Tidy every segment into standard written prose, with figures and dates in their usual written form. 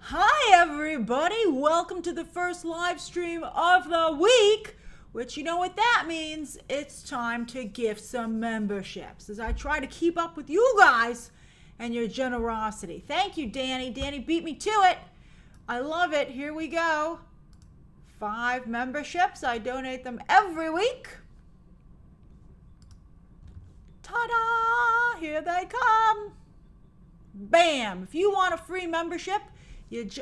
Hi, everybody. Welcome to the first live stream of the week, which you know what that means. It's time to gift some memberships as I try to keep up with you guys and your generosity. Thank you, Danny. Danny beat me to it. I love it. Here we go. 5 memberships. I donate them every week. Ta-da! Here they come. Bam! If you want a free membership,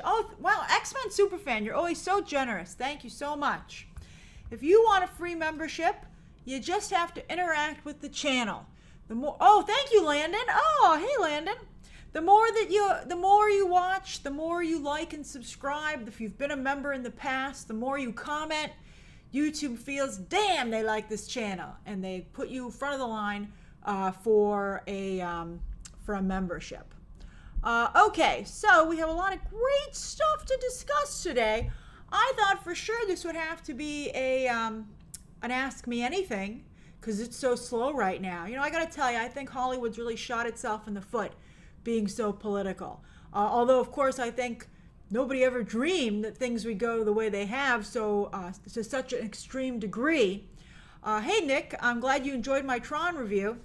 oh, wow, X-Men Superfan, you're always so generous. Thank you so much. If you want a free membership, you just have to interact with the channel. Oh, thank you, Landon. Oh, hey, Landon. The more you watch, the more you like and subscribe. If you've been a member in the past, the more you comment, YouTube feels, damn, they like this channel, and they put you in front of the line for a membership. Okay, so we have a lot of great stuff to discuss today. I thought for sure this would have to be an Ask Me Anything, because it's so slow right now. You know, I got to tell you, I think Hollywood's really shot itself in the foot being so political. Although, of course, I think nobody ever dreamed that things would go the way they have, so to such an extreme degree. Hey, Nick, I'm glad you enjoyed my Tron review.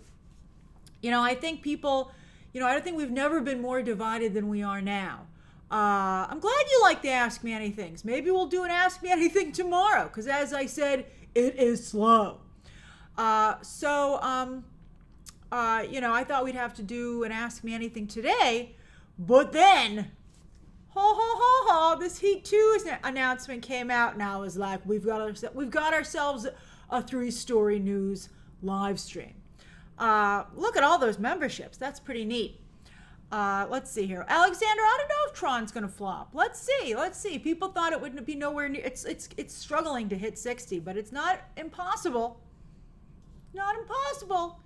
You know, I think people... You know, I don't think we've never been more divided than we are now. I'm glad you like the Ask Me Anythings. Maybe we'll do an Ask Me Anything tomorrow, because as I said, it is slow. You know, I thought we'd have to do an Ask Me Anything today, but then, this Heat 2 announcement came out, and I was like, we've got ourselves a 3-story news live stream. Look at all those memberships. That's pretty neat. Let's see here. Alexander, I don't know if Tron's going to flop. Let's see. People thought it would be nowhere near. It's struggling to hit 60, but it's not impossible. Not impossible.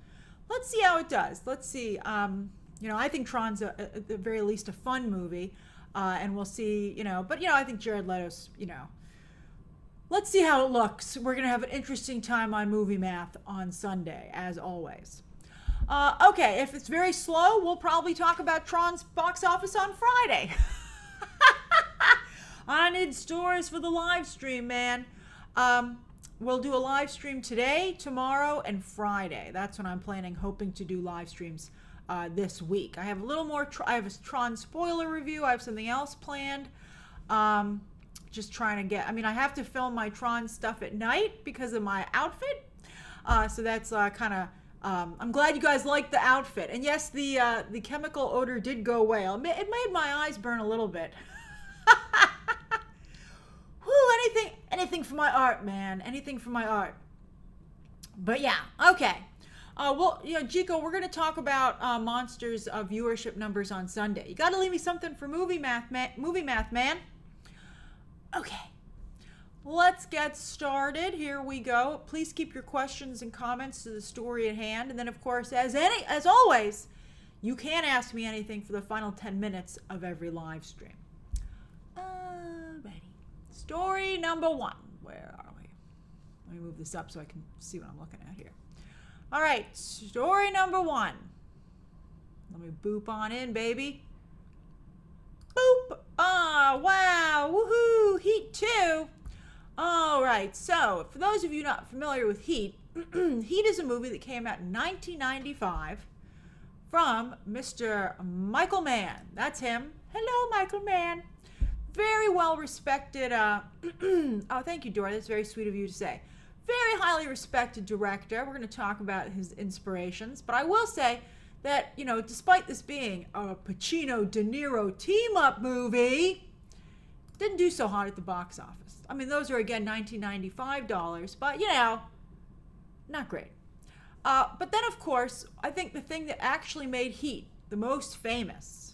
Let's see how it does. Let's see. You know, I think Tron's at the very least a fun movie, and we'll see. You know, but you know, I think Jared Leto's. You know. Let's see how it looks. We're going to have an interesting time on Movie Math on Sunday, as always. Okay, if it's very slow, we'll probably talk about Tron's box office on Friday. I need stories for the live stream, man. We'll do a live stream today, tomorrow, and Friday. That's when I'm hoping to do live streams this week. I have a little more. I have a Tron spoiler review. I have something else planned. Just trying to get, I mean, I have to film my Tron stuff at night because of my outfit. So that's kind of, I'm glad you guys liked the outfit. And yes, the chemical odor did go away. It made my eyes burn a little bit. Whew, anything for my art, man. Anything for my art. But yeah, okay. Well, you know, Chico, we're going to talk about Monsters viewership numbers on Sunday. You got to leave me something for movie math, man. Okay, let's get started. Here we go. Please keep your questions and comments to the story at hand. And then, of course, as always, you can ask me anything for the final 10 minutes of every live stream. Alrighty. Story number 1. Where are we? Let me move this up so I can see what I'm looking at here. All right, story number 1. Let me boop on in, baby. Boop. Oh, wow. Woohoo. Heat 2. All right. So, for those of you not familiar with Heat, Heat is a movie that came out in 1995 from Mr. Michael Mann. That's him. Hello, Michael Mann. Very well respected. Oh, thank you, Dora. That's very sweet of you to say. Very highly respected director. We're going to talk about his inspirations. But I will say that, you know, despite this being a Pacino-De Niro team-up movie, didn't do so hot at the box office. I mean, those are, again, $1995, but, you know, not great. But then, of course, I think the thing that actually made Heat the most famous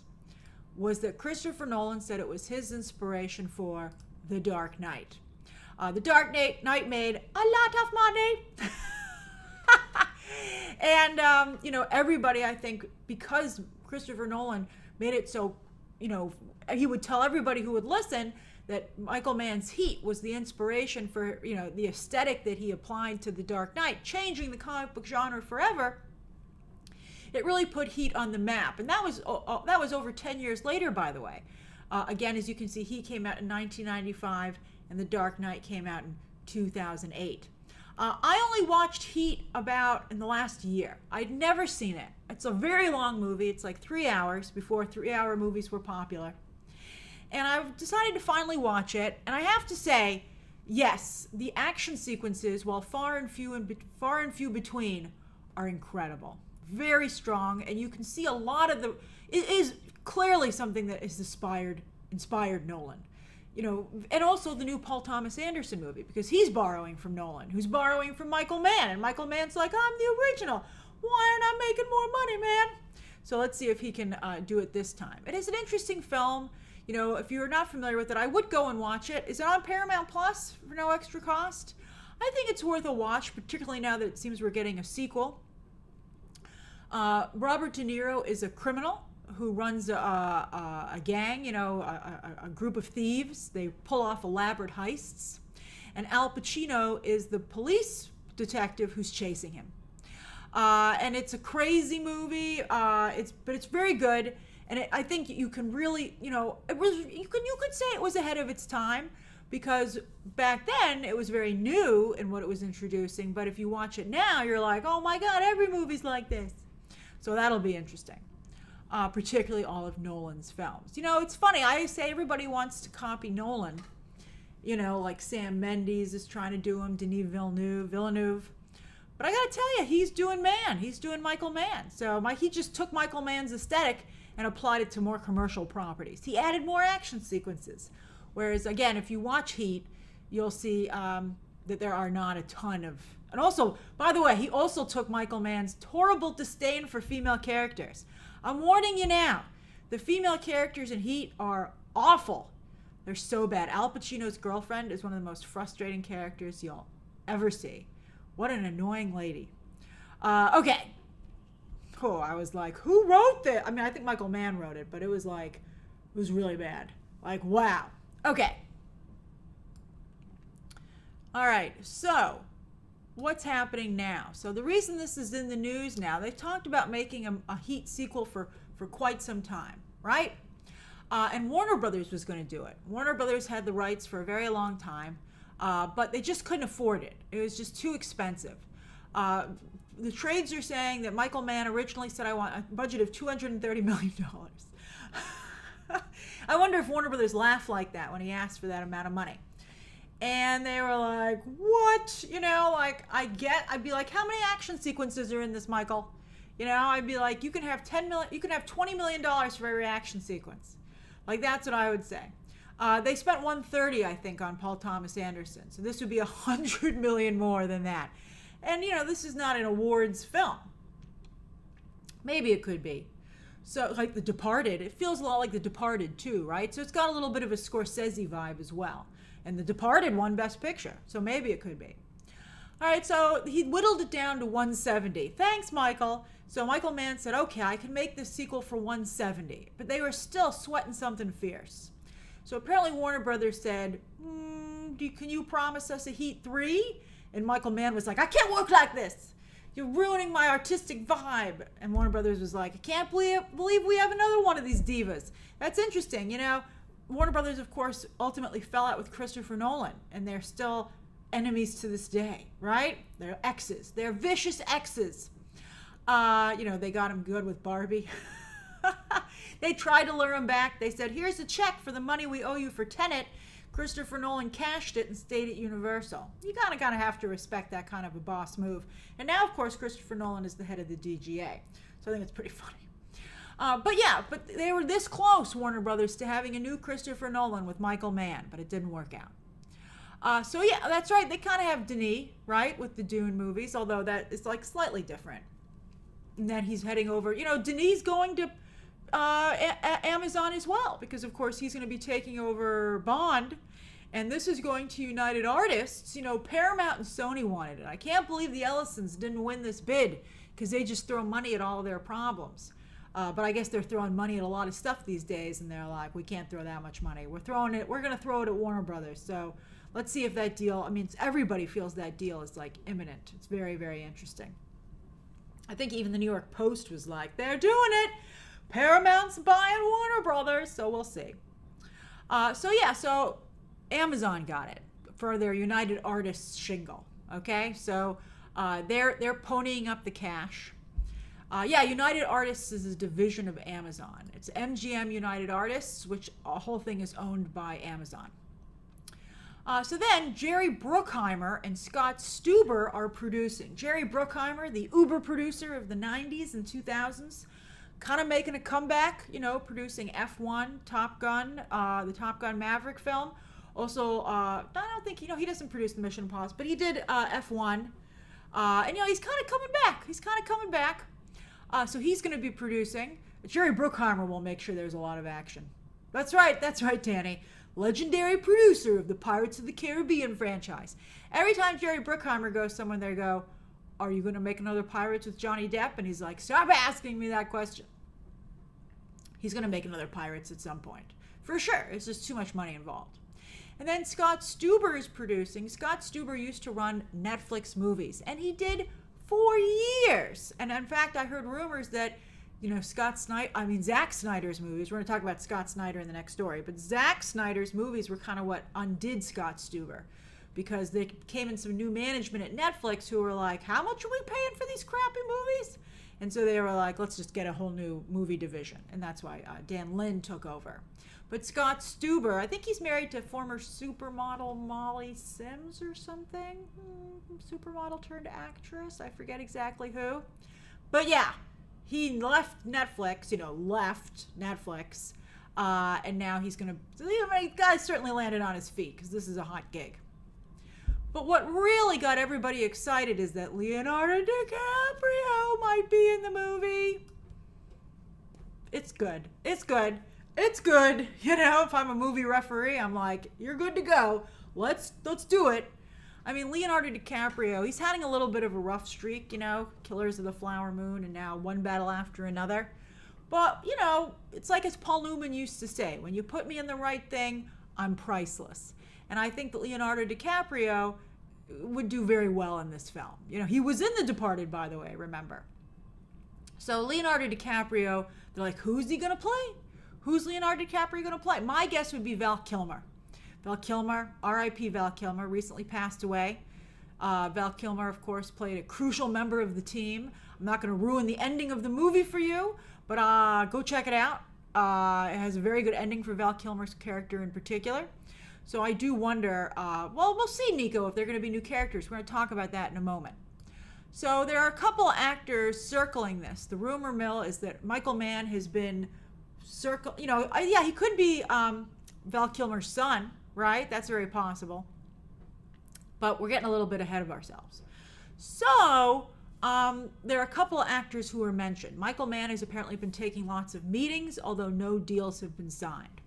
was that Christopher Nolan said it was his inspiration for The Dark Knight. The Dark Knight made a lot of money. And, you know, everybody, I think, because Christopher Nolan made it so, you know, he would tell everybody who would listen that Michael Mann's Heat was the inspiration for, you know, the aesthetic that he applied to The Dark Knight, changing the comic book genre forever. It really put Heat on the map. And that was over 10 years later, by the way. Again, as you can see, he came out in 1995, and The Dark Knight came out in 2008. I only watched Heat about in the last year. I'd never seen it. It's a very long movie. It's like 3 hours before 3-hour movies were popular. And I've decided to finally watch it. And I have to say, yes, the action sequences, while far and few between, are incredible. Very strong. And you can see a lot of it is clearly something that is inspired Nolan. You know, and also the new Paul Thomas Anderson movie, because he's borrowing from Nolan, who's borrowing from Michael Mann, and Michael Mann's like, I'm the original. Why aren't I making more money, man? So let's see if he can do it this time. It is an interesting film. You know, if you're not familiar with it, I would go and watch it. Is it on Paramount Plus for no extra cost? I think it's worth a watch, particularly now that it seems we're getting a sequel. Robert De Niro is a criminal who runs a gang, you know, a group of thieves. They pull off elaborate heists. And Al Pacino is the police detective who's chasing him. And it's a crazy movie, but it's very good. And I think you can really, you know, you could say it was ahead of its time, because back then it was very new in what it was introducing. But if you watch it now, you're like, oh my God, every movie's like this. So that'll be interesting. Particularly all of Nolan's films. You know, it's funny. I say everybody wants to copy Nolan. You know, like Sam Mendes is trying to do him, Denis Villeneuve. But I got to tell you, he's doing Mann. He's doing Michael Mann. So he just took Michael Mann's aesthetic and applied it to more commercial properties. He added more action sequences. Whereas, again, if you watch Heat, you'll see that there are not a ton of... And also, by the way, he also took Michael Mann's horrible disdain for female characters. I'm warning you now. The female characters in Heat are awful. They're so bad. Al Pacino's girlfriend is one of the most frustrating characters you'll ever see. What an annoying lady. Okay. Oh, I was like, who wrote this? I mean, I think Michael Mann wrote it, but it was really bad. Like, wow. Okay. All right. So, what's happening now? So the reason this is in the news now, they've talked about making a Heat sequel for quite some time, right? And Warner Brothers was going to do it. Warner Brothers had the rights for a very long time, but they just couldn't afford it. It was just too expensive. The trades are saying that Michael Mann originally said, I want a budget of $230 million. I wonder if Warner Brothers laughed like that when he asked for that amount of money. And they were like, what? You know, like, I'd be like, how many action sequences are in this, Michael? You know, I'd be like, you can have $20 million for every action sequence. Like, that's what I would say. They spent $130, I think, on Paul Thomas Anderson. So this would be $100 million more than that. And, you know, this is not an awards film. Maybe it could be. So, like The Departed, it feels a lot like The Departed, too, right? So it's got a little bit of a Scorsese vibe as well. And The Departed won Best Picture, so maybe it could be. All right, so he whittled it down to $170. Thanks, Michael. So Michael Mann said, okay, I can make this sequel for $170. But they were still sweating something fierce. So apparently Warner Brothers said, can you promise us a Heat 3? And Michael Mann was like, I can't work like this. You're ruining my artistic vibe. And Warner Brothers was like, I can't believe we have another one of these divas. That's interesting, you know. Warner Brothers, of course, ultimately fell out with Christopher Nolan, and they're still enemies to this day, right? They're exes. They're vicious exes. You know, they got him good with Barbie. They tried to lure him back. They said, here's a check for the money we owe you for Tenet. Christopher Nolan cashed it and stayed at Universal. You kind of have to respect that kind of a boss move. And now, of course, Christopher Nolan is the head of the DGA. So I think it's pretty funny. But they were this close, Warner Brothers, to having a new Christopher Nolan with Michael Mann, but it didn't work out. So yeah, that's right. They kind of have Denis, right, with the Dune movies, although that is like slightly different. And then he's heading over, you know, Denis going to Amazon as well, because of course he's going to be taking over Bond, and this is going to United Artists. You know, Paramount and Sony wanted it. I can't believe the Ellisons didn't win this bid, because they just throw money at all their problems. But I guess they're throwing money at a lot of stuff these days, and they're like, we can't throw that much money. We're going to throw it at Warner Brothers. So let's see if that deal, I mean, everybody feels that deal is like imminent. It's very, very interesting. I think even the New York Post was like, they're doing it. Paramount's buying Warner Brothers. So we'll see. So Amazon got it for their United Artists shingle. Okay, so they're ponying up the cash. United Artists is a division of Amazon. It's MGM United Artists, which the whole thing is owned by Amazon. So then Jerry Bruckheimer and Scott Stuber are producing. Jerry Bruckheimer, the Uber producer of the 90s and 2000s, kind of making a comeback, producing F1, Top Gun, the Top Gun Maverick film. Also, I don't think, he doesn't produce the Mission Impossible, but he did F1. And, he's kind of coming back. So he's going to be producing. Jerry Bruckheimer will make sure there's a lot of action. That's right, Danny. Legendary producer of the Pirates of the Caribbean franchise. Every time Jerry Bruckheimer goes somewhere, they go, are you going to make another Pirates with Johnny Depp? And he's like, stop asking me that question. He's going to make another Pirates at some point. For sure. It's just too much money involved. And then Scott Stuber is producing. Scott Stuber used to run Netflix movies, and he did for years. And in fact, I heard rumors that Zack Snyder's movies, we're going to talk about Scott Snyder in the next story, but Zack Snyder's movies were kind of what undid Scott Stuber, because they came in some new management at Netflix who were like, how much are we paying for these crappy movies? And so they were like, let's just get a whole new movie division. And that's why Dan Lin took over. But Scott Stuber, I think he's married to former supermodel Molly Sims or something. Supermodel turned actress. I forget exactly who. But yeah. He left Netflix, and now he's going to, the guy's certainly landed on his feet because this is a hot gig. But what really got everybody excited is that Leonardo DiCaprio might be in the movie. It's good. If I'm a movie referee, I'm like, you're good to go. Let's do it. I mean, Leonardo DiCaprio, he's having a little bit of a rough streak, Killers of the Flower Moon and now One Battle After Another. But, it's like as Paul Newman used to say, when you put me in the right thing, I'm priceless. And I think that Leonardo DiCaprio would do very well in this film. He was in The Departed, by the way, remember. So Leonardo DiCaprio, they're like, who's he going to play? Who's Leonardo DiCaprio going to play? My guess would be Val Kilmer. Val Kilmer, R.I.P. Val Kilmer, recently passed away. Val Kilmer, of course, played a crucial member of the team. I'm not going to ruin the ending of the movie for you, but go check it out. It has a very good ending for Val Kilmer's character in particular. So I do wonder, we'll see, Nico, if they're going to be new characters. We're going to talk about that in a moment. So there are a couple actors circling this. The rumor mill is that Michael Mann has been he could be Val Kilmer's son. Right? That's very possible. But we're getting a little bit ahead of ourselves. So, there are a couple of actors who are mentioned. Michael Mann has apparently been taking lots of meetings, although no deals have been signed.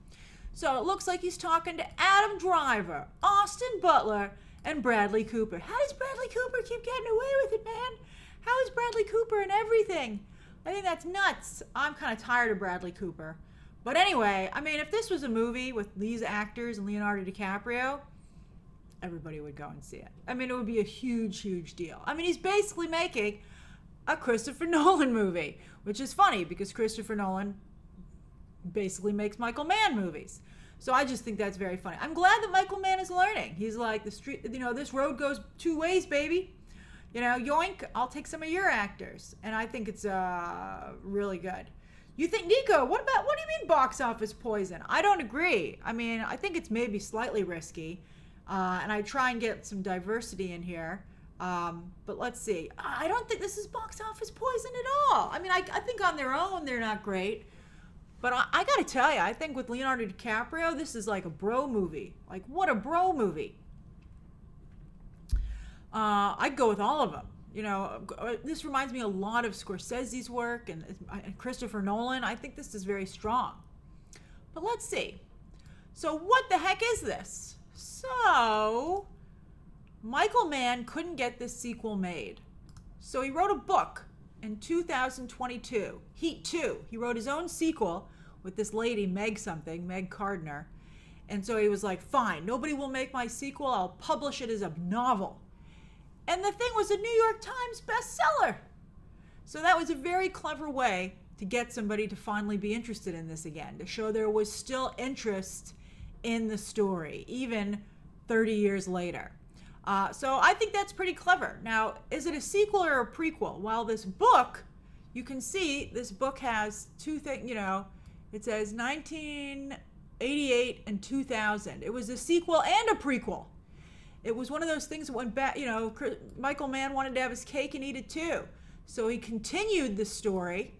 So, it looks like he's talking to Adam Driver, Austin Butler, and Bradley Cooper. How does Bradley Cooper keep getting away with it, man? How is Bradley Cooper in everything? I think that's nuts. I'm kind of tired of Bradley Cooper. But anyway, I mean, if this was a movie with these actors and Leonardo DiCaprio, everybody would go and see it. I mean, it would be a huge, huge deal. I mean, he's basically making a Christopher Nolan movie, which is funny because Christopher Nolan basically makes Michael Mann movies. So I just think that's very funny. I'm glad that Michael Mann is learning. He's like, this road goes two ways, baby. Yoink, I'll take some of your actors. And I think it's really good. You think, Nico, what do you mean box office poison? I don't agree. I mean, I think it's maybe slightly risky. And I try and get some diversity in here. But let's see. I don't think this is box office poison at all. I mean, I think on their own, they're not great. But I got to tell you, I think with Leonardo DiCaprio, this is like a bro movie. Like, what a bro movie. I'd go with all of them. This reminds me a lot of Scorsese's work and Christopher Nolan. I think this is very strong. But let's see. So what the heck is this? So Michael Mann couldn't get this sequel made. So he wrote a book in 2022, Heat 2. He wrote his own sequel with this lady, Meg Gardner. And so he was like, fine, nobody will make my sequel. I'll publish it as a novel. And the thing was a New York Times bestseller. So that was a very clever way to get somebody to finally be interested in this again, to show there was still interest in the story, even 30 years later. So I think that's pretty clever. Now, is it a sequel or a prequel? Well, this book, you can see this book has two things, it says 1988 and 2000. It was a sequel and a prequel. It was one of those things that went back, Michael Mann wanted to have his cake and eat it too. So he continued the story,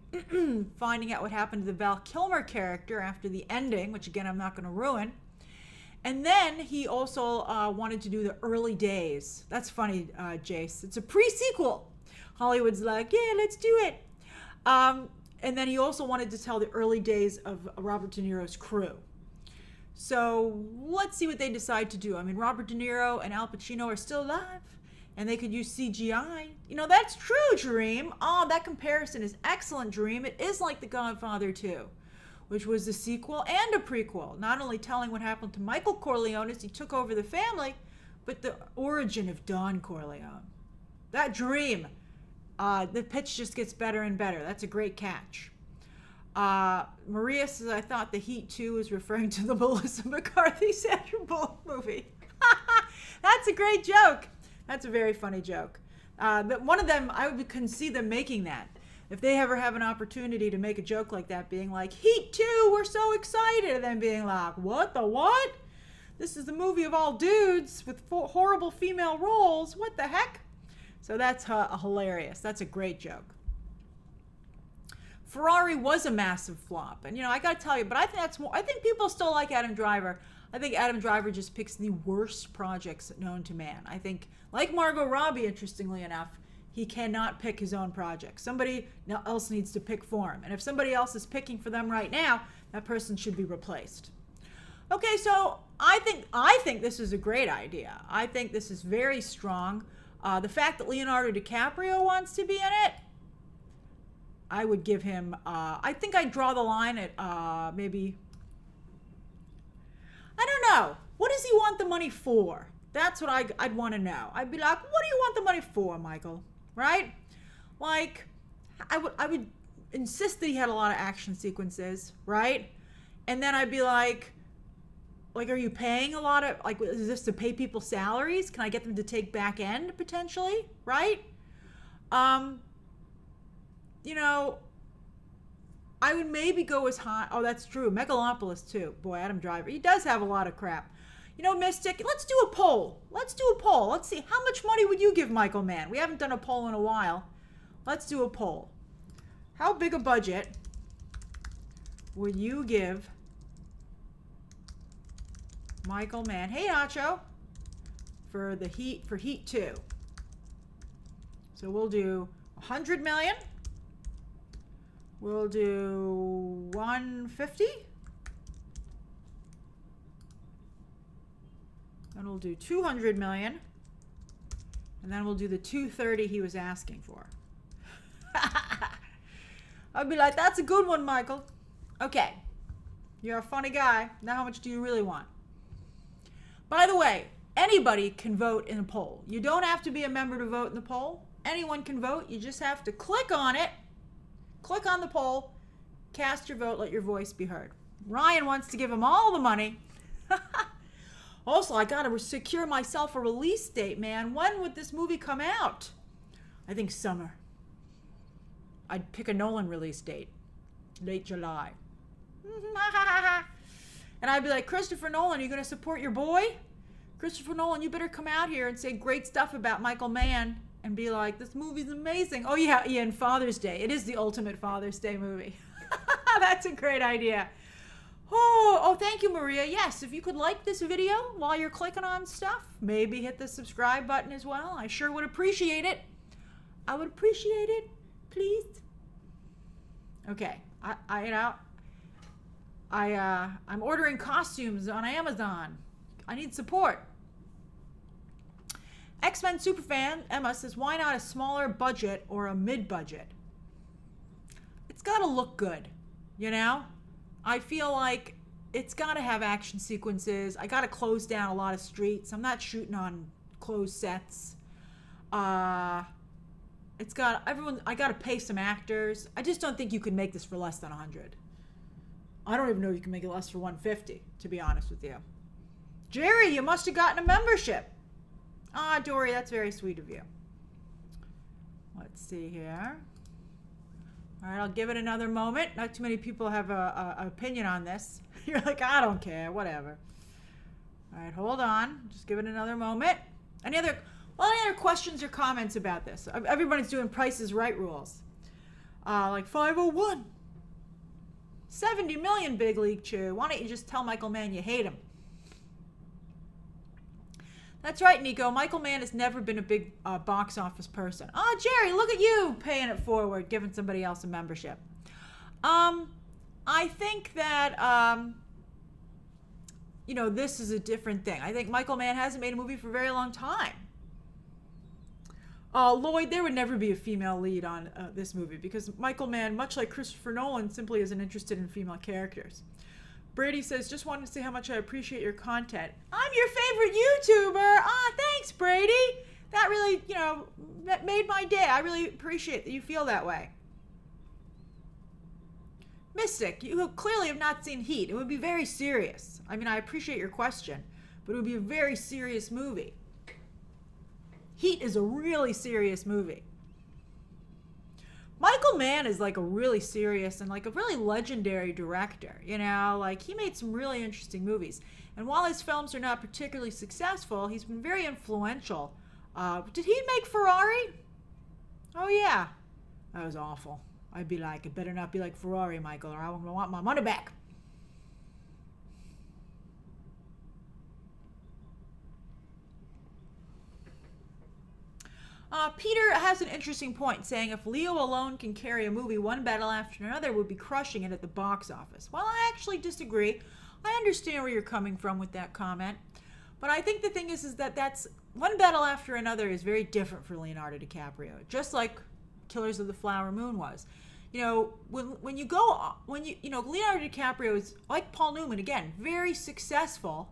finding out what happened to the Val Kilmer character after the ending, which again, I'm not going to ruin. And then he also wanted to do the early days. That's funny, Jace. It's a pre-sequel. Hollywood's like, yeah, let's do it. And then he also wanted to tell the early days of Robert De Niro's crew. So let's see what they decide to do. I mean, Robert De Niro and Al Pacino are still alive, and they could use CGI. That's true, Dream. Oh, that comparison is excellent, Dream. It is like The Godfather 2. Which was a sequel and a prequel, not only telling what happened to Michael Corleone as he took over the family, but the origin of Don Corleone. That Dream. The pitch just gets better and better. That's a great catch. Maria says, I thought the Heat 2 was referring to the Melissa McCarthy Sandra Bullock movie. That's a great joke. That's a very funny joke. But one of them, I couldn't see them making that. If they ever have an opportunity to make a joke like that, being like, Heat 2, we're so excited, and then being like, what the what? This is the movie of all dudes with horrible female roles. What the heck? So that's hilarious. That's a great joke. Ferrari was a massive flop. And, I got to tell you, but I think people still like Adam Driver. I think Adam Driver just picks the worst projects known to man. I think, like Margot Robbie, interestingly enough, he cannot pick his own project. Somebody else needs to pick for him. And if somebody else is picking for them right now, that person should be replaced. Okay, so I think this is a great idea. I think this is very strong. The fact that Leonardo DiCaprio wants to be in it, I would give him, I think I'd draw the line at maybe, I don't know. What does he want the money for? That's what I'd want to know. I'd be like, what do you want the money for, Michael? Right? Like, I would insist that he had a lot of action sequences, right? And then I'd be like, are you paying a lot of, is this to pay people salaries? Can I get them to take back end potentially, right? I would maybe go as high. Oh, that's true. Megalopolis too. Boy, Adam Driver. He does have a lot of crap. Mystic, let's do a poll. Let's see. How much money would you give Michael Mann? We haven't done a poll in a while. Let's do a poll. How big a budget would you give Michael Mann? Hey, Nacho. For Heat 2. So we'll do 100 million. We'll do 150. Then we'll do 200 million. And then we'll do the 230 he was asking for. I'd be like, that's a good one, Michael. Okay. You're a funny guy. Now how much do you really want? By the way, anybody can vote in a poll. You don't have to be a member to vote in the poll. Anyone can vote. You just have to click on it. Click on the poll. Cast your vote. Let your voice be heard. Ryan wants to give him all the money. Also, I got to secure myself a release date, man. When would this movie come out? I think summer. I'd pick a Nolan release date. Late July. And I'd be like, Christopher Nolan, are you going to support your boy? Christopher Nolan, you better come out here and say great stuff about Michael Mann and be like, this movie's amazing. Oh, yeah, and Father's Day. It is the ultimate Father's Day movie. That's a great idea. Oh, thank you, Maria. Yes, if you could like this video while you're clicking on stuff, maybe hit the subscribe button as well. I sure would appreciate it. I would appreciate it, please. Okay, I'm ordering costumes on Amazon. I need support. X-Men Superfan Emma says, why not a smaller budget or a mid-budget? It's got to look good, I feel like it's got to have action sequences. I got to close down a lot of streets. I'm not shooting on closed sets. I got to pay some actors. I just don't think you can make this for less than 100. I don't even know if you can make it less for 150, to be honest with you. Jerry, you must have gotten a membership. Ah, Dory, that's very sweet of you. Let's see here. All right, I'll give it another moment. Not too many people have an opinion on this. You're like, I don't care, whatever. All right, hold on. Just give it another moment. Any other questions or comments about this? Everybody's doing Price is Right rules. Like 501. 70 million, Big League Chew. Why don't you just tell Michael Mann you hate him? That's right, Nico. Michael Mann has never been a big box office person. Oh, Jerry, look at you paying it forward, giving somebody else a membership. I think that, this is a different thing. I think Michael Mann hasn't made a movie for a very long time. Lloyd, there would never be a female lead on this movie because Michael Mann, much like Christopher Nolan, simply isn't interested in female characters. Brady says, just wanted to say how much I appreciate your content. I'm your favorite YouTuber. Thanks, Brady. That really, that made my day. I really appreciate that you feel that way. Mystic, you clearly have not seen Heat. It would be very serious. I mean, I appreciate your question, but it would be a very serious movie. Heat is a really serious movie. Michael Mann is like a really serious and like a really legendary director, like he made some really interesting movies. And while his films are not particularly successful, he's been very influential. Did he make Ferrari? Oh yeah. That was awful. I'd be like, it better not be like Ferrari, Michael, or I want my money back. Peter has an interesting point, saying if Leo alone can carry a movie one battle after another, would be crushing it at the box office. Well, I actually disagree. I understand where you're coming from with that comment. But I think the thing is that that's one battle after another is very different for Leonardo DiCaprio, just like Killers of the Flower Moon was. When Leonardo DiCaprio is, like Paul Newman, again, very successful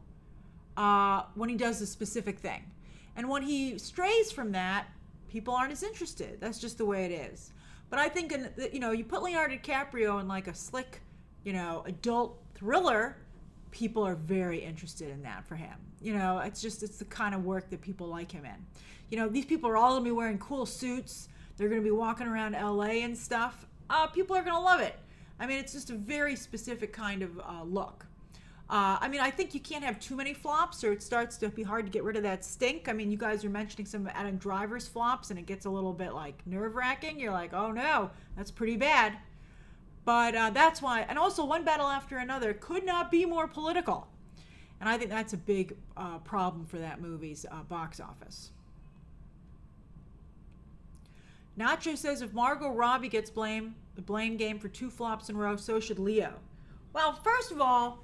when he does a specific thing. And when he strays from that, people aren't as interested. That's just the way it is. But I think, you put Leonardo DiCaprio in like a slick, adult thriller, people are very interested in that for him. It's the kind of work that people like him in. These people are all going to be wearing cool suits. They're going to be walking around LA and stuff. People are going to love it. I mean, it's just a very specific kind of look. I think you can't have too many flops or it starts to be hard to get rid of that stink. I mean, you guys are mentioning some Adam Driver's flops and it gets a little bit like nerve-wracking. You're like, oh no, that's pretty bad. But that's why, and also One Battle After Another could not be more political. And I think that's a big problem for that movie's box office. Nacho says if Margot Robbie gets the blame game for 2 flops in a row, so should Leo. Well, first of all,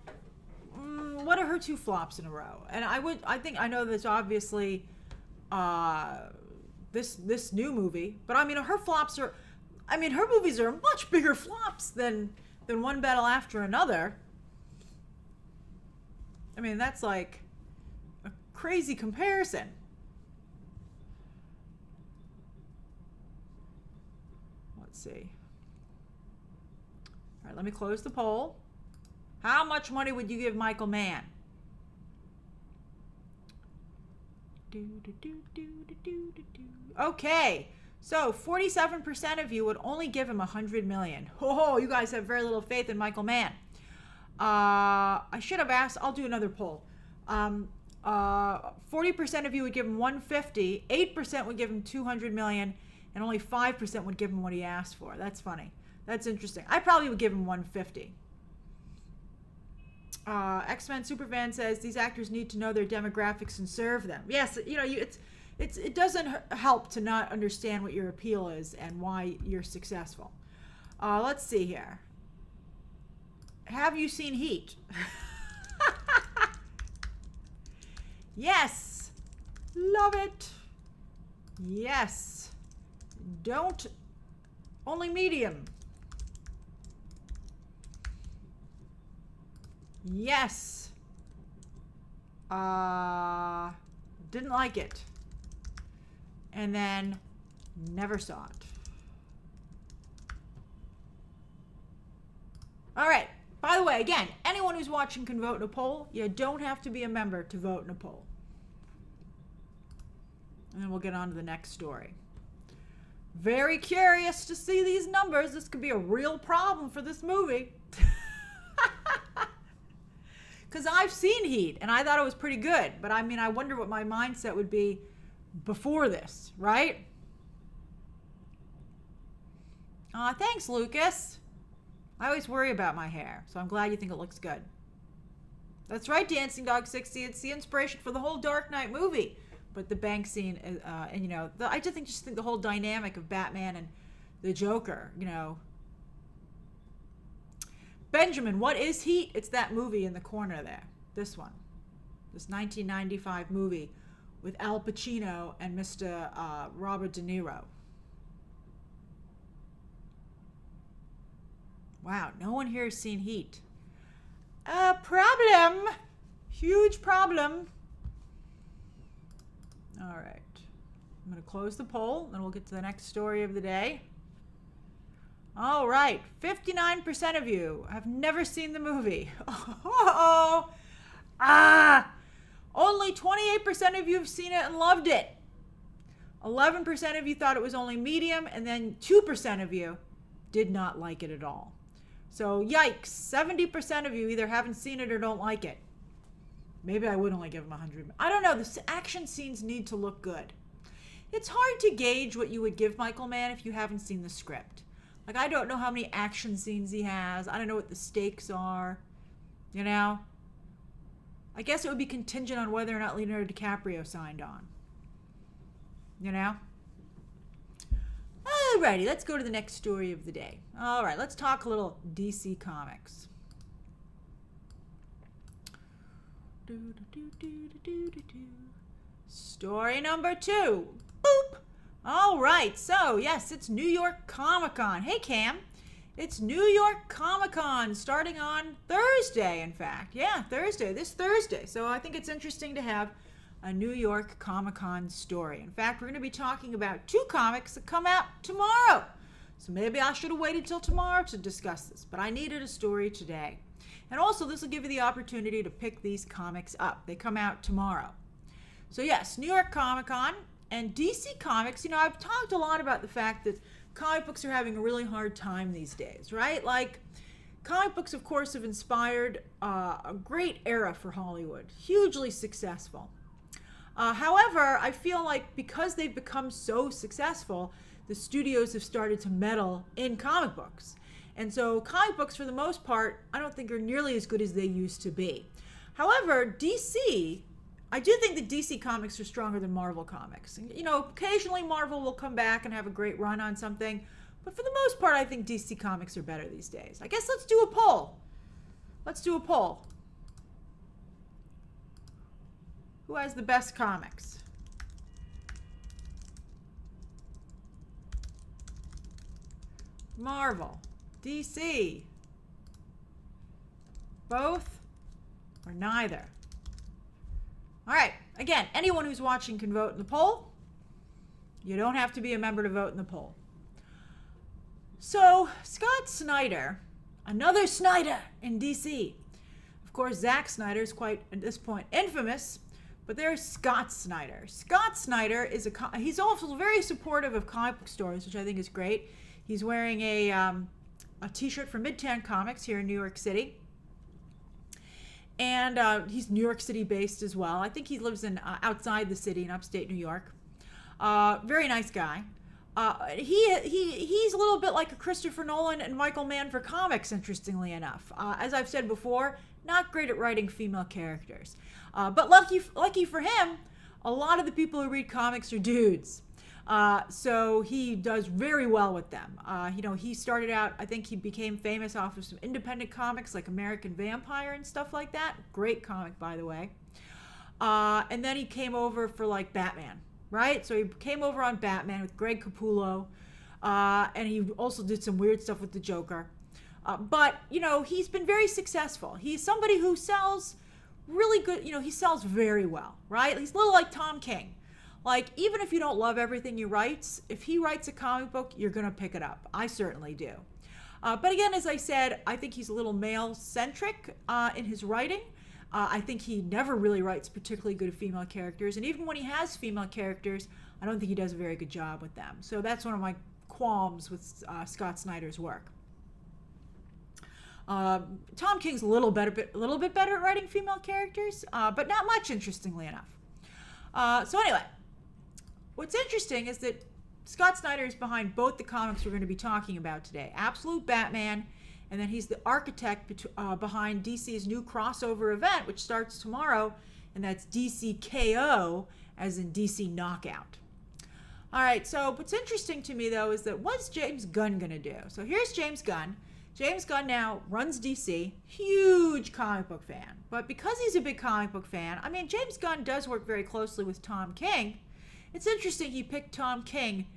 what are her 2 flops in a row? And I know there's obviously this new movie, but her flops are, her movies are much bigger flops than One Battle After Another. That's like a crazy comparison. Let's see. All right, let me close the poll. How much money would you give Michael Mann? Okay, so 47% of you would only give him $100 million. Oh, you guys have very little faith in Michael Mann. I should have asked. I'll do another poll. 40% of you would give him $150. 8% would give him $200 million, and only 5% would give him what he asked for. That's funny. That's interesting. I probably would give him $150. X-Men Superfan says these actors need to know their demographics and serve them. Yes, it doesn't help to not understand what your appeal is and why you're successful. Let's see here. Have you seen Heat? Yes. Love it. Yes. Don't. Only medium. Yes. Didn't like it. And then never saw it. All right. By the way, again, anyone who's watching can vote in a poll. You don't have to be a member to vote in a poll. And then we'll get on to the next story. Very curious to see these numbers. This could be a real problem for this movie. Because I've seen Heat, and I thought it was pretty good. But I mean, I wonder what my mindset would be before this, right? Thanks, Lucas. I always worry about my hair, so I'm glad you think it looks good. That's right, Dancing Dog 60. It's the inspiration for the whole Dark Knight movie. But the bank scene, and you know, I just think the whole dynamic of Batman and the Joker, you know. Benjamin, what is Heat? It's that movie in the corner there. This one. This 1995 movie with Al Pacino and Mr. Robert De Niro. Wow, no one here has seen Heat. Problem. Huge problem. All right. I'm going to close the poll, then we'll get to the next story of the day. All right. 59% of you have never seen the movie. Oh. Only 28% of you have seen it and loved it. 11% of you thought it was only medium, and then 2% of you did not like it at all. So, yikes. 70% of you either haven't seen it or don't like it. Maybe I would only give them 100. I don't know. The action scenes need to look good. It's hard to gauge what you would give Michael Mann if you haven't seen the script. Like, I don't know how many action scenes he has. I don't know what the stakes are. You know? I guess it would be contingent on whether or not Leonardo DiCaprio signed on. You know? Alrighty, let's go to the next story of the day. Alright, let's talk a little DC Comics. Story number 2. Boop! Alright, so yes, it's New York Comic Con. Hey Cam, it's New York Comic Con starting on Thursday, in fact. Yeah, this Thursday. So I think it's interesting to have a New York Comic Con story. In fact, we're going to be talking about 2 comics that come out tomorrow. So maybe I should have waited till tomorrow to discuss this, but I needed a story today. And also, this will give you the opportunity to pick these comics up. They come out tomorrow. So yes, New York Comic Con and DC Comics. You know, I've talked a lot about the fact that comic books are having a really hard time these days, right? Like, comic books, of course, have inspired a great era for Hollywood. Hugely successful. However, I feel like because they've become so successful, the studios have started to meddle in comic books. And so comic books, for the most part, I don't think are nearly as good as they used to be. However, DC, I do think that DC Comics are stronger than Marvel Comics. You know, occasionally Marvel will come back and have a great run on something. But for the most part, I think DC Comics are better these days. I guess let's do a poll. Let's do a poll. Who has the best comics? Marvel, DC, both, or neither? All right, again, anyone who's watching can vote in the poll. You don't have to be a member to vote in the poll. So, Scott Snyder, another Snyder in DC. Of course, Zack Snyder is quite, at this point, infamous. But there's Scott Snyder. Scott Snyder is he's also very supportive of comic book stores, which I think is great. He's wearing a t-shirt from Midtown Comics here in New York City. And he's New York City based as well. I think he lives in outside the city in upstate New York. Very nice guy. He's a little bit like a Christopher Nolan and Michael Mann for comics, interestingly enough. As I've said before, not great at writing female characters. But lucky for him, a lot of the people who read comics are dudes. So he does very well with them. You know, he started out, I think he became famous off of some independent comics like American Vampire and stuff like that. Great comic, by the way. And then he came over for like Batman, right? So he came over on Batman with Greg Capullo. And he also did some weird stuff with the Joker. But, you know, he's been very successful. He's somebody who sells really good, you know, he sells very well, right? He's a little like Tom King. Like, even if you don't love everything he writes, if he writes a comic book, you're going to pick it up. I certainly do. But again, as I said, I think he's a little male-centric in his writing. I think he never really writes particularly good female characters. And even when he has female characters, I don't think he does a very good job with them. So that's one of my qualms with Scott Snyder's work. Tom King's a little bit better at writing female characters, but not much, interestingly enough. So anyway, what's interesting is that Scott Snyder is behind both the comics we're going to be talking about today, Absolute Batman, and then he's the architect behind DC's new crossover event, which starts tomorrow, and that's DC KO, as in DC Knockout. All right, so what's interesting to me, though, is that what's James Gunn going to do? So here's James Gunn. James Gunn now runs DC, huge comic book fan. But because he's a big comic book fan, I mean, James Gunn does work very closely with Tom King. It's interesting he picked Tom King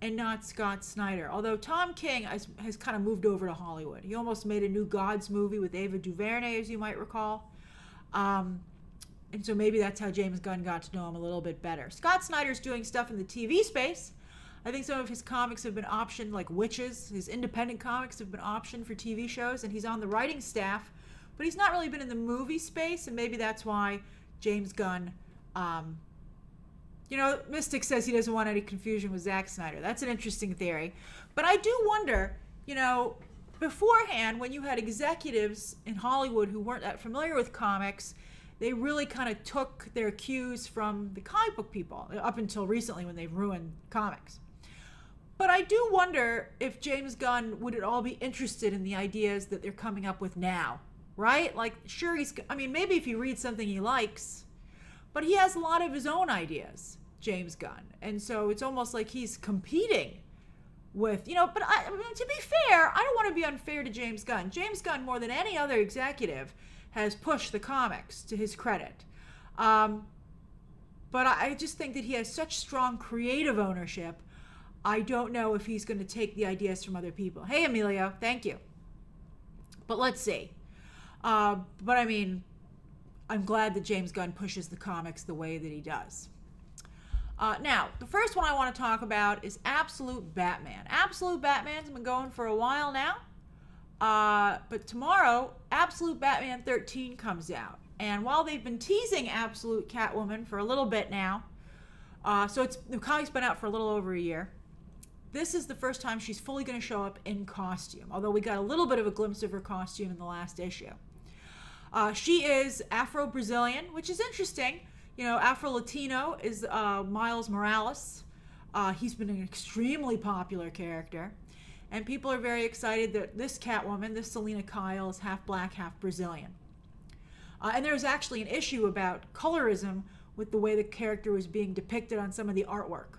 and not Scott Snyder. Although Tom King has kind of moved over to Hollywood. He almost made a new Gods movie with Ava DuVernay, as you might recall. And so maybe that's how James Gunn got to know him a little bit better. Scott Snyder's doing stuff in the TV space. I think some of his comics have been optioned, like Witches. His independent comics have been optioned for TV shows, and he's on the writing staff. But he's not really been in the movie space, and maybe that's why James Gunn... Mystic says he doesn't want any confusion with Zack Snyder. That's an interesting theory. But I do wonder, beforehand, when you had executives in Hollywood who weren't that familiar with comics, they really kind of took their cues from the comic book people, up until recently when they ruined comics. But I do wonder if James Gunn would at all be interested in the ideas that they're coming up with now, right? Like, sure, maybe if he reads something he likes, but he has a lot of his own ideas, James Gunn. And so it's almost like he's competing with, to be fair, I don't want to be unfair to James Gunn. James Gunn, more than any other executive, has pushed the comics to his credit. But I just think that he has such strong creative ownership, I don't know if he's going to take the ideas from other people. Hey, Emilio, thank you. But let's see. I'm glad that James Gunn pushes the comics the way that he does. Now, the first one I want to talk about is Absolute Batman. Absolute Batman's been going for a while now. But tomorrow, Absolute Batman 13 comes out. And while they've been teasing Absolute Catwoman for a little bit now, the comic's been out for a little over a year, this is the first time she's fully going to show up in costume, although we got a little bit of a glimpse of her costume in the last issue. She is Afro-Brazilian, which is interesting. Afro-Latino is Miles Morales. He's been an extremely popular character. And people are very excited that this Catwoman, this Selina Kyle, is half black, half Brazilian. And there was actually an issue about colorism with the way the character was being depicted on some of the artwork.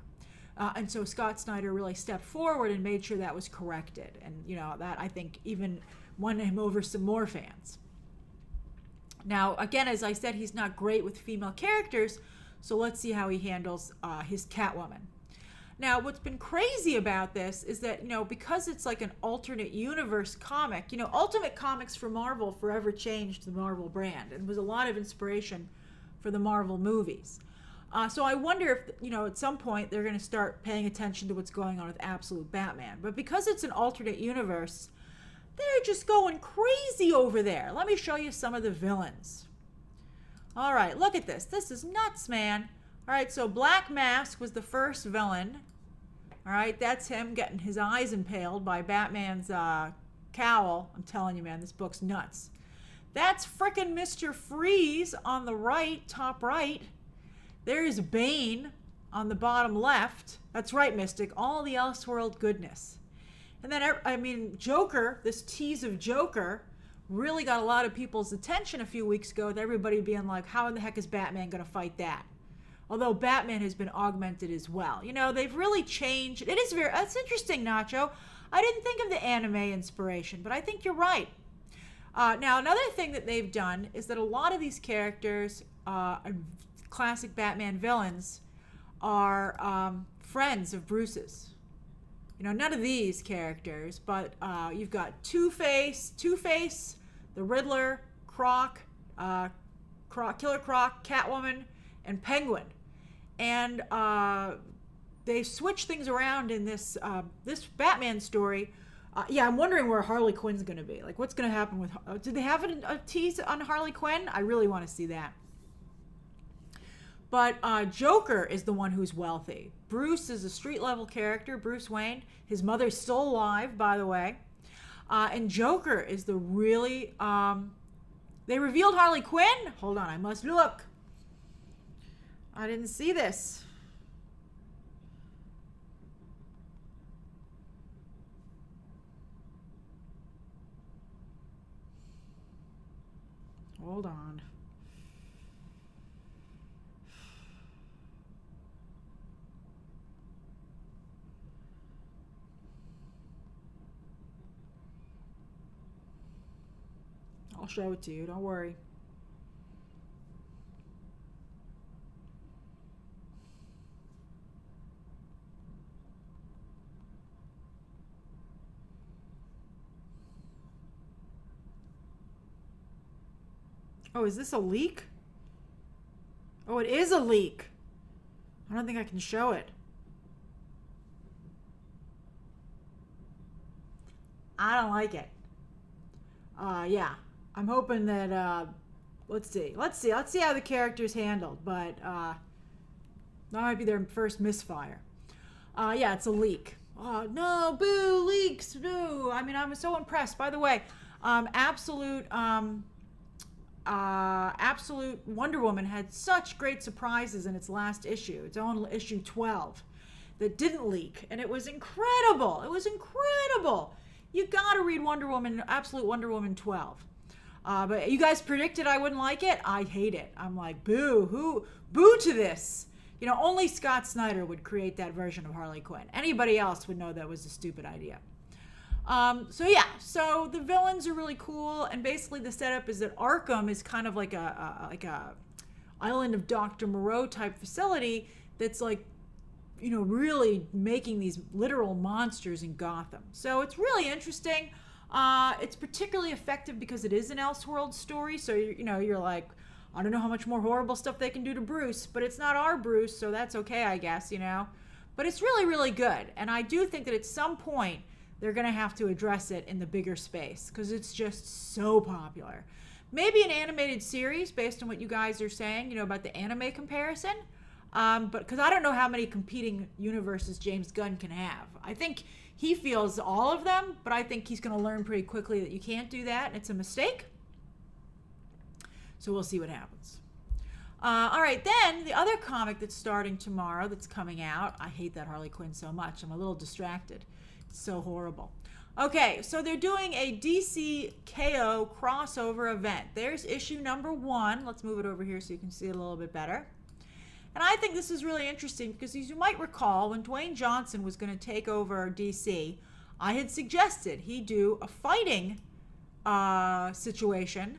And so Scott Snyder really stepped forward and made sure that was corrected. And, that I think even won him over some more fans. Now, again, as I said, he's not great with female characters, so let's see how he handles his Catwoman. Now, what's been crazy about this is that, because it's like an alternate universe comic, Ultimate Comics for Marvel forever changed the Marvel brand and was a lot of inspiration for the Marvel movies. So I wonder if, at some point they're going to start paying attention to what's going on with Absolute Batman. But because it's an alternate universe, they're just going crazy over there. Let me show you some of the villains. All right, look at this. This is nuts, man. All right, so Black Mask was the first villain. All right, that's him getting his eyes impaled by Batman's cowl. I'm telling you, man, this book's nuts. That's frickin' Mr. Freeze on the right, top right. There's Bane on the bottom left. That's right, Mystic. All the Elseworld goodness. And then, Joker, this tease of Joker, really got a lot of people's attention a few weeks ago with everybody being like, how in the heck is Batman going to fight that? Although Batman has been augmented as well. They've really changed. That's interesting, Nacho. I didn't think of the anime inspiration, but I think you're right. Now, another thing that they've done is that a lot of these characters, classic Batman villains, are friends of Bruce's. None of these characters, but you've got Two-Face, the Riddler, Killer Croc, Catwoman, and Penguin. And they switch things around in this Batman story Yeah, I'm wondering where Harley Quinn's going to be. Like, what's going to happen with... did they have a tease on Harley Quinn? I really want to see that. But Joker is the one who's wealthy. Bruce is a street-level character, Bruce Wayne. His mother's still alive, by the way. And Joker is the really... they revealed Harley Quinn? Hold on, I must look. I didn't see this. Hold on. I'll show it to you, don't worry. Oh, is this a leak? Oh, it is a leak. I don't think I can show it. I don't like it. Yeah. I'm hoping that, let's see how the character's handled, but, that might be their first misfire. Yeah, it's a leak. Oh, no, boo, leaks, boo. I mean, I'm so impressed. By the way, Absolute Wonder Woman had such great surprises in its last issue, its own issue 12, that didn't leak, and it was incredible. It was incredible. You gotta read Absolute Wonder Woman 12. But you guys predicted I wouldn't like it. I hate it. I'm like, boo, boo to this. You know, only Scott Snyder would create that version of Harley Quinn. Anybody else would know that was a stupid idea. So the villains are really cool, and basically the setup is that Arkham is kind of like a Island of Dr. Moreau type facility that's like, you know, really making these literal monsters in Gotham. So it's really interesting. It's particularly effective because it is an Elseworld story, so you're like, I don't know how much more horrible stuff they can do to Bruce, but it's not our Bruce, so that's okay, I guess, you know. But it's really, really good, and I do think that at some point they're going to have to address it in the bigger space because it's just so popular. Maybe an animated series based on what you guys are saying, you know, about the anime comparison. But because I don't know how many competing universes James Gunn can have. I think he feels all of them, but I think he's going to learn pretty quickly that you can't do that, and it's a mistake. So we'll see what happens. All right, then the other comic that's starting tomorrow that's coming out. I hate that Harley Quinn so much. I'm a little distracted. It's so horrible. Okay, so they're doing a DC KO crossover event. There's issue number 1. Let's move it over here so you can see it a little bit better. And I think this is really interesting because, as you might recall, when Dwayne Johnson was going to take over DC, I had suggested he do a fighting situation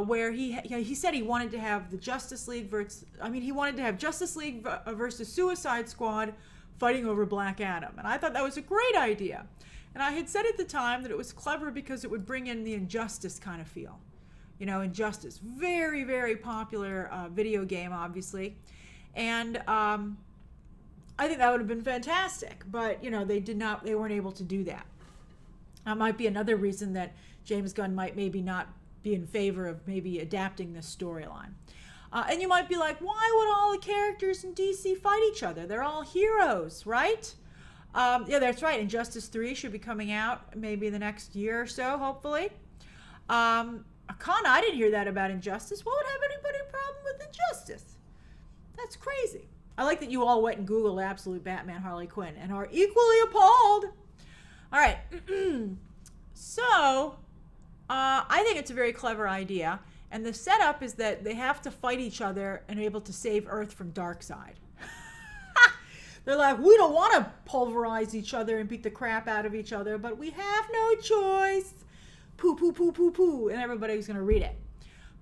where he said he wanted to have the Justice League versus Suicide Squad fighting over Black Adam. And I thought that was a great idea. And I had said at the time that it was clever because it would bring in the Injustice kind of feel. You know, Injustice, very, very popular video game, obviously. And I think that would have been fantastic. But, you know, they weren't able to do that. That might be another reason that James Gunn might maybe not be in favor of maybe adapting this storyline. And you might be like, why would all the characters in DC fight each other? They're all heroes, right? Yeah, that's right. Injustice 3 should be coming out maybe in the next year or so, hopefully. Con, I didn't hear that about Injustice. Why would have anybody a problem with Injustice? That's crazy. I like that you all went and Googled Absolute Batman Harley Quinn and are equally appalled. All right. So, I think it's a very clever idea. And the setup is that they have to fight each other and be able to save Earth from Darkseid. They're like, we don't want to pulverize each other and beat the crap out of each other, but we have no choice. Poo, poo, poo, poo, poo. And everybody's going to read it.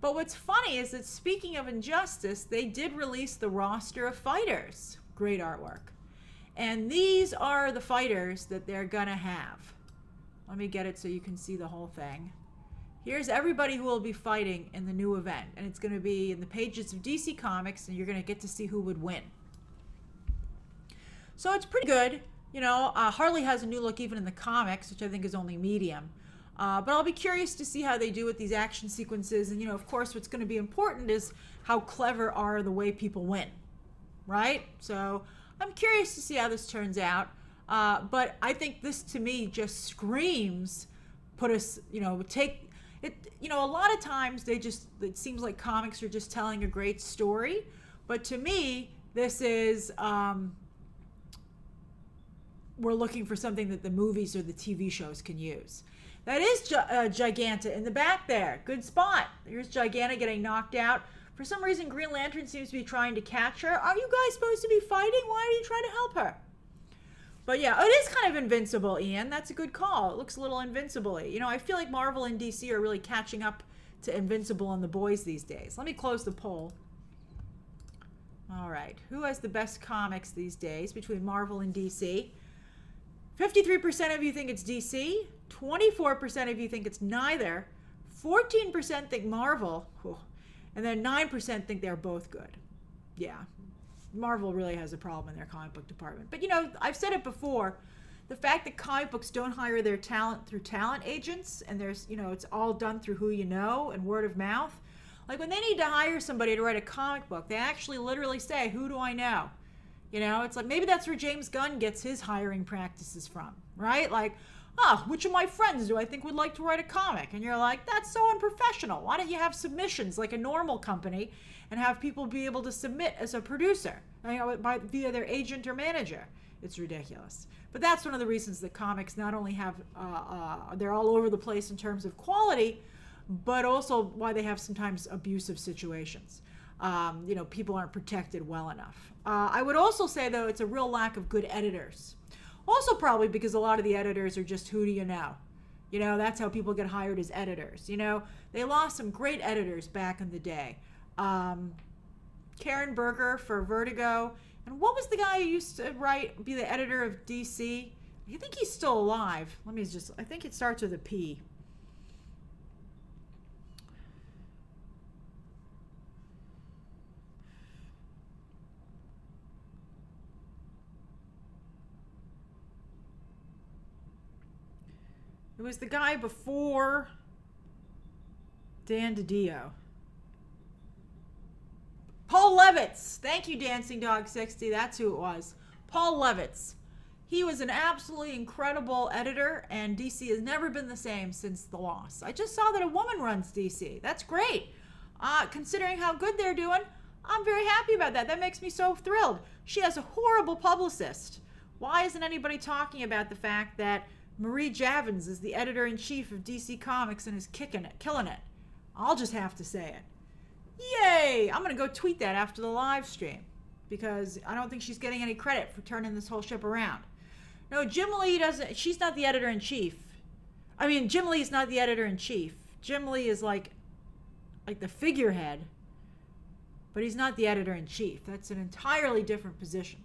But what's funny is that speaking of Injustice, they did release the roster of fighters. Great artwork. And these are the fighters that they're going to have. Let me get it so you can see the whole thing. Here's everybody who will be fighting in the new event. And it's going to be in the pages of DC Comics, and you're going to get to see who would win. So it's pretty good. Harley has a new look even in the comics, which I think is only medium. But I'll be curious to see how they do with these action sequences. And, of course, what's going to be important is how clever are the way people win, right? So I'm curious to see how this turns out. But I think this, to me, just screams, put us, take it, a lot of times it seems like comics are just telling a great story. But to me, this is, we're looking for something that the movies or the TV shows can use. That is Giganta in the back there. Good spot. Here's Giganta getting knocked out. For some reason, Green Lantern seems to be trying to catch her. Are you guys supposed to be fighting? Why are you trying to help her? But yeah, it is kind of invincible, Ian. That's a good call. It looks a little invincible-y. I feel like Marvel and DC are really catching up to Invincible and the boys these days. Let me close the poll. All right. Who has the best comics these days between Marvel and DC? 53% of you think it's DC. 24% of you think it's neither. 14% think Marvel. And then 9% think they're both good. Yeah. Marvel really has a problem in their comic book department. But, I've said it before. The fact that comic books don't hire their talent through talent agents, and there's, it's all done through who you know and word of mouth. Like when they need to hire somebody to write a comic book, they actually literally say, who do I know? It's like maybe that's where James Gunn gets his hiring practices from, right? Like, which of my friends do I think would like to write a comic? And you're like, that's so unprofessional. Why don't you have submissions like a normal company and have people be able to submit as a producer, via their agent or manager? It's ridiculous. But that's one of the reasons that comics not only have, they're all over the place in terms of quality, but also why they have sometimes abusive situations. People aren't protected well enough. I would also say, though, it's a real lack of good editors. Also probably because a lot of the editors are just who do you know? That's how people get hired as editors. They lost some great editors back in the day. Karen Berger for Vertigo. And what was the guy who used to be the editor of DC? I think he's still alive. I think it starts with a P. It was the guy before Dan DiDio. Paul Levitz. Thank you, Dancing Dog 60. That's who it was. Paul Levitz. He was an absolutely incredible editor, and DC has never been the same since the loss. I just saw that a woman runs DC. That's great. Considering how good they're doing, I'm very happy about that. That makes me so thrilled. She has a horrible publicist. Why isn't anybody talking about the fact that Marie Javins is the editor-in-chief of DC Comics and is killing it? I'll just have to say it. Yay! I'm going to go tweet that after the live stream because I don't think she's getting any credit for turning this whole ship around. No, Jim Lee doesn't. She's not the editor-in-chief. Jim Lee is not the editor-in-chief. Jim Lee is like the figurehead, but he's not the editor-in-chief. That's an entirely different position.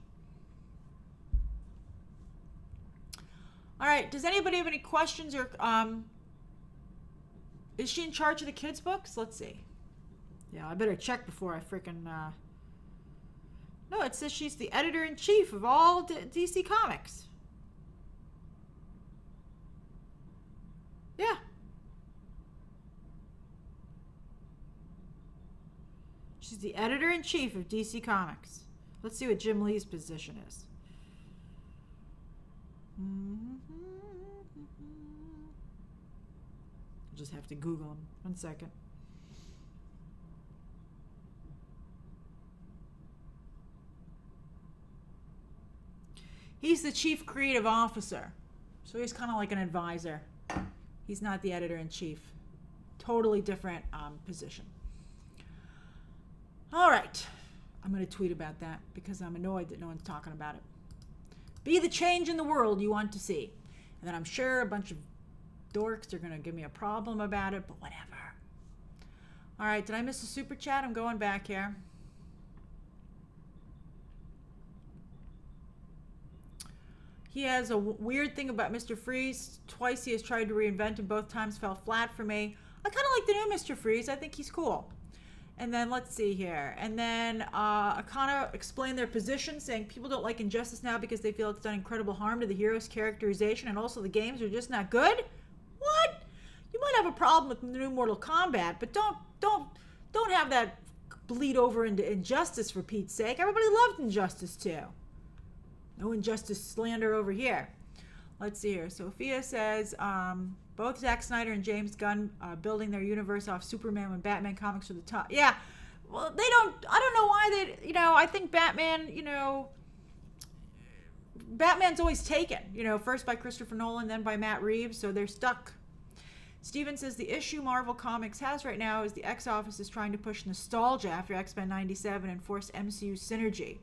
All right, does anybody have any questions or is she in charge of the kids' books? Let's see. Yeah, I better check before I freaking No, it says she's the editor-in-chief of all DC Comics. Yeah. She's the editor-in-chief of DC Comics. Let's see what Jim Lee's position is. I'll just have to Google him. 1 second. He's the chief creative officer. So he's kind of like an advisor. He's not the editor-in-chief. Totally different position. All right. I'm going to tweet about that because I'm annoyed that no one's talking about it. Be the change in the world you want to see. And then I'm sure a bunch of dorks are going to give me a problem about it, but whatever. All right, did I miss a super chat? I'm going back here. He has a weird thing about Mr. Freeze. Twice he has tried to reinvent and both times fell flat for me. I kind of like the new Mr. Freeze. I think he's cool. And then let's see here. And then Akana explained their position, saying people don't like Injustice now because they feel it's done incredible harm to the hero's characterization, and also the games are just not good. What? You might have a problem with the new Mortal Kombat, but don't have that bleed over into Injustice, for Pete's sake. Everybody loved Injustice too. No Injustice slander over here. Let's see here. Sophia says both Zack Snyder and James Gunn building their universe off Superman when Batman comics are the top. Yeah, well, they don't. I don't know why they. I think Batman. Batman's always taken. First by Christopher Nolan, then by Matt Reeves, so they're stuck. Steven says the issue Marvel Comics has right now is the X Office is trying to push nostalgia after X-Men 97 and force MCU synergy.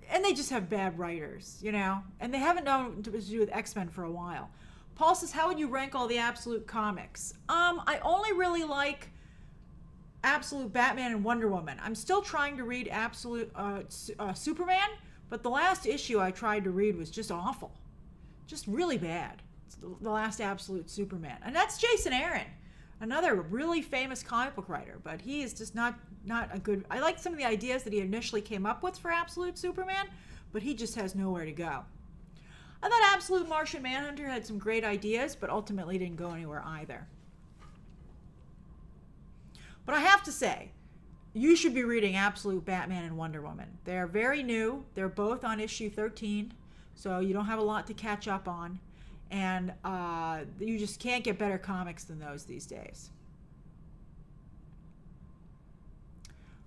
And they just have bad writers, and they haven't known what to do with X-Men for a while. Paul says, how would you rank all the Absolute comics? I only really like Absolute Batman and Wonder Woman. I'm still trying to read Absolute Superman, but the last issue I tried to read was just awful. Just really bad. It's the last Absolute Superman. And that's Jason Aaron, another really famous comic book writer, but he is just not a good. I like some of the ideas that he initially came up with for Absolute Superman, but he just has nowhere to go. I thought Absolute Martian Manhunter had some great ideas, but ultimately didn't go anywhere either. But I have to say, you should be reading Absolute Batman and Wonder Woman. They're very new. They're both on issue 13, so you don't have a lot to catch up on. And you just can't get better comics than those these days.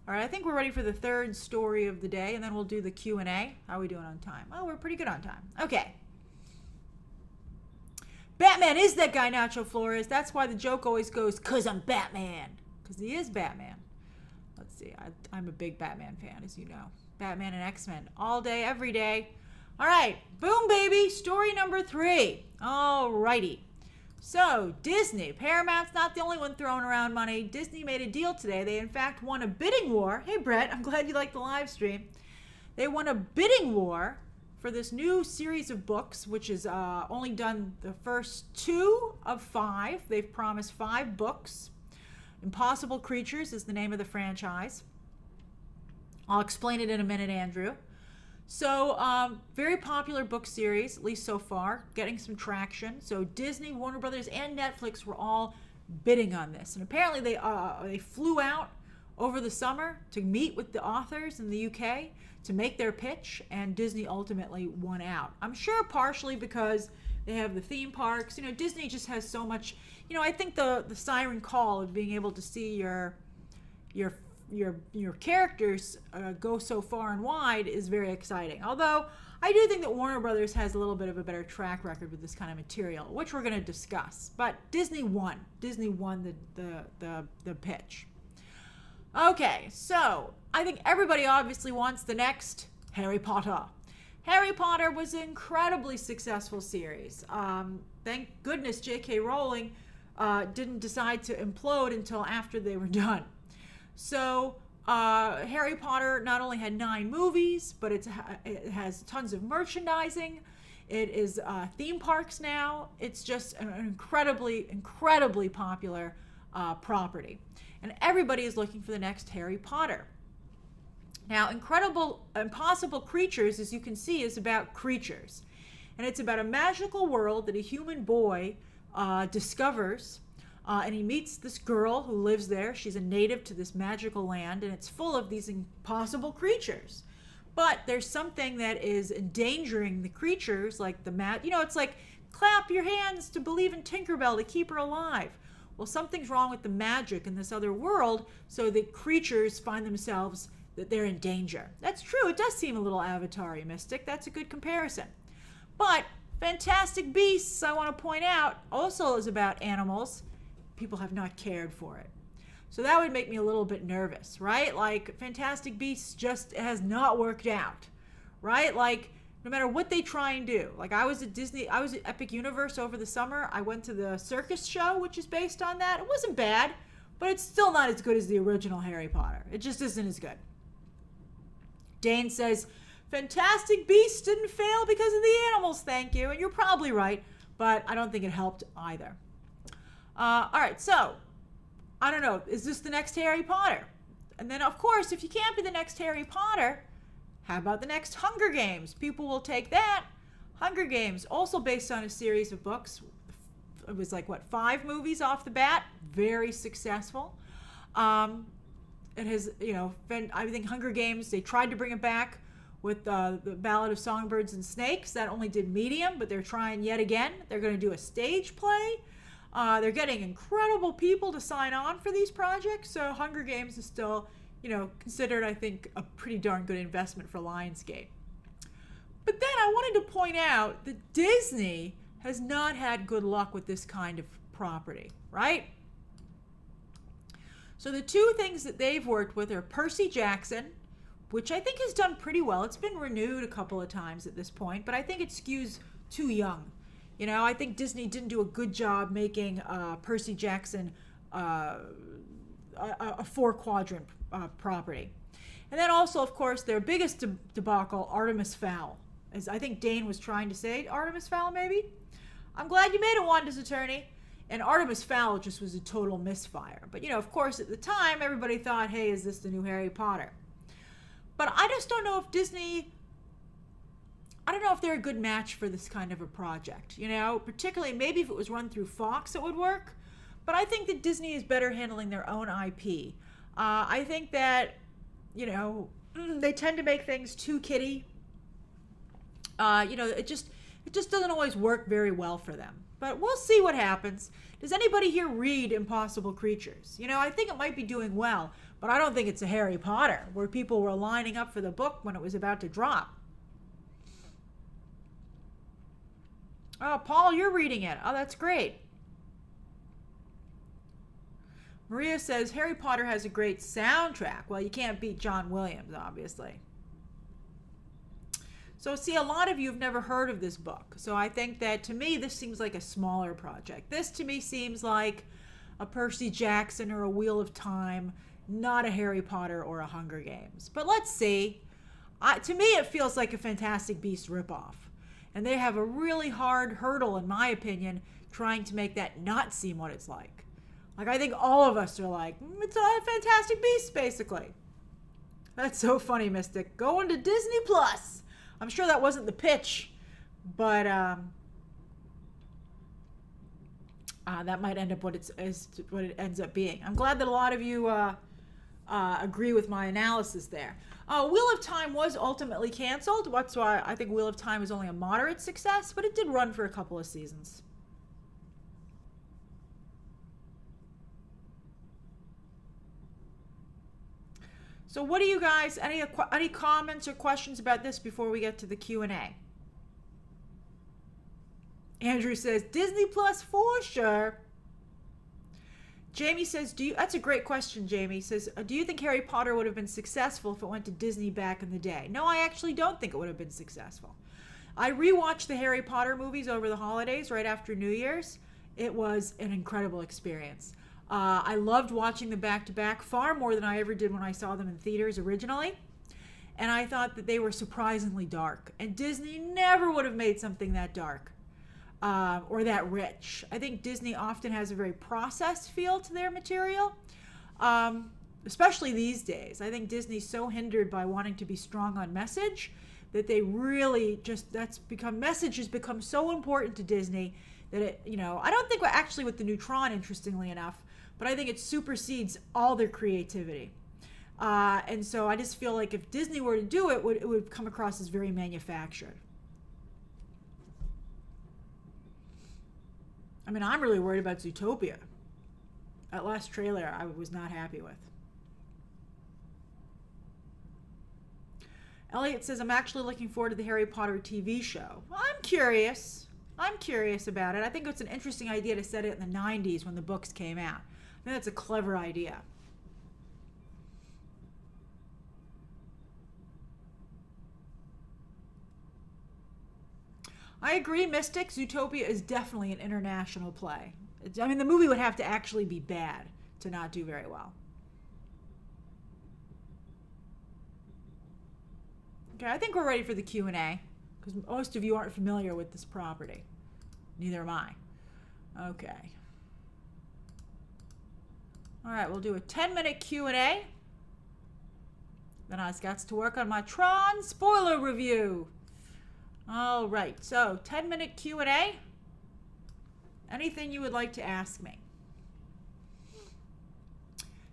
All right, I think we're ready for the third story of the day, and then we'll do the Q&A. How are we doing on time? Oh, we're pretty good on time. Okay. Batman is that guy, Nacho Flores. That's why the joke always goes, "'Cause I'm Batman." Because he is Batman. Let's see. I'm a big Batman fan, as you know. Batman and X-Men all day, every day. All right. Boom, baby. Story number 3. All righty. So, Disney. Paramount's not the only one throwing around money. Disney made a deal today. They, in fact, won a bidding war. Hey, Brett. I'm glad you liked the live stream. They won a bidding war for this new series of books, which is only done the first 2 of 5. They've promised 5 books. Impossible Creatures is the name of the franchise. I'll explain it in a minute, Andrew. So, very popular book series, at least so far, getting some traction. So Disney, Warner Brothers, and Netflix were all bidding on this. And apparently they flew out over the summer to meet with the authors in the UK to make their pitch, and Disney ultimately won out. I'm sure partially because they have the theme parks. Disney just has so much. I think the siren call of being able to see your characters go so far and wide is very exciting. Although I do think that Warner Brothers has a little bit of a better track record with this kind of material, which we're going to discuss. But Disney won. Disney won the pitch. Okay, so I think everybody obviously wants the next Harry Potter. Harry Potter was an incredibly successful series. Thank goodness J.K. Rowling didn't decide to implode until after they were done. So Harry Potter not only had 9 movies, but it has tons of merchandising. It is theme parks now. It's just an incredibly, incredibly popular property. And everybody is looking for the next Harry Potter. Now, Impossible Creatures, as you can see, is about creatures. And it's about a magical world that a human boy discovers. And he meets this girl who lives there. She's a native to this magical land, and it's full of these impossible creatures. But there's something that is endangering the creatures, like it's like clap your hands to believe in Tinkerbell to keep her alive. Well, something's wrong with the magic in this other world, so the creatures find themselves that they're in danger. That's true. It does seem a little Avatar-y, Mystic. That's a good comparison. But Fantastic Beasts, I want to point out, also is about animals. People have not cared for it. So that would make me a little bit nervous, right? Like, Fantastic Beasts just has not worked out, right? Like, no matter what they try and do. Like, I was at Epic Universe over the summer. I went to the circus show, which is based on that. It wasn't bad, but it's still not as good as the original Harry Potter. It just isn't as good. Dane says, Fantastic Beasts didn't fail because of the animals, thank you. And you're probably right, but I don't think it helped either. All right, so I don't know, is this the next Harry Potter? And then, of course, if you can't be the next Harry Potter, how about the next Hunger Games? People will take that. Hunger Games, also based on a series of books. It was like, what, 5 movies off the bat? Very successful. It has, been, I think Hunger Games, they tried to bring it back with the Ballad of Songbirds and Snakes. That only did medium, but they're trying yet again. They're going to do a stage play. They're getting incredible people to sign on for these projects. So Hunger Games is still, considered, I think, a pretty darn good investment for Lionsgate. But then I wanted to point out that Disney has not had good luck with this kind of property, right? So the 2 things that they've worked with are Percy Jackson, which I think has done pretty well. It's been renewed a couple of times at this point, but I think it skews too young. I think Disney didn't do a good job making Percy Jackson a 4-quadrant property. And then also, of course, their biggest debacle, Artemis Fowl. As I think Dane was trying to say, Artemis Fowl, maybe? I'm glad you made it, Wanda's attorney. And Artemis Fowl just was a total misfire. But, of course, at the time, everybody thought, hey, is this the new Harry Potter? But I just don't know if Disney... I don't know if they're a good match for this kind of a project. Particularly, maybe if it was run through Fox, it would work. But I think that Disney is better handling their own IP. I think that, they tend to make things too kiddie. It just doesn't always work very well for them. But we'll see what happens. Does anybody here read Impossible Creatures? I think it might be doing well, but I don't think it's a Harry Potter, where people were lining up for the book when it was about to drop. Oh, Paul, you're reading it. Oh, that's great. Maria says, Harry Potter has a great soundtrack. Well, you can't beat John Williams, obviously. So, see, a lot of you have never heard of this book. So I think that, to me, this seems like a smaller project. This, to me, seems like a Percy Jackson or a Wheel of Time, not a Harry Potter or a Hunger Games. But let's see. To me, it feels like a Fantastic Beasts ripoff. And they have a really hard hurdle, in my opinion, trying to make that not seem what it's like. Like, I think all of us are like, it's a Fantastic Beasts, basically. That's so funny, Mystic. Going to Disney Plus. I'm sure that wasn't the pitch, but that might end up what it ends up being. I'm glad that a lot of you agree with my analysis there. Wheel of Time was ultimately canceled. That's why I think Wheel of Time is only a moderate success, but it did run for a couple of seasons. So what do you guys, any comments or questions about this before we get to the Q&A? Andrew says, Disney Plus for sure. Jamie says, that's a great question, Jamie. Says, do you think Harry Potter would have been successful if it went to Disney back in the day? No, I actually don't think it would have been successful. I rewatched the Harry Potter movies over the holidays right after New Year's. It was an incredible experience. I loved watching them back-to-back far more than I ever did when I saw them in theaters originally. And I thought that they were surprisingly dark. And Disney never would have made something that dark. Or that rich. I think Disney often has a very processed feel to their material, especially these days. I think Disney's so hindered by wanting to be strong on message that they really message has become so important to Disney that it, I don't think actually with the Neutron, interestingly enough, but I think it supersedes all their creativity. And so I just feel like if Disney were to do it, it would come across as very manufactured. I mean, I'm really worried about Zootopia. That last trailer I was not happy with. Elliot says, I'm actually looking forward to the Harry Potter TV show. Well, I'm curious. I'm curious about it. I think it's an interesting idea to set it in the 90s when the books came out. I think that's a clever idea. I agree, Mystic. Zootopia is definitely an international play. I mean, the movie would have to actually be bad to not do very well. Okay, I think we're ready for the Q&A because most of you aren't familiar with this property. Neither am I. Okay. All right, we'll do a 10-minute Q&A. Then I got to work on my Tron spoiler review. All right, so 10-minute Q&A. Anything you would like to ask me?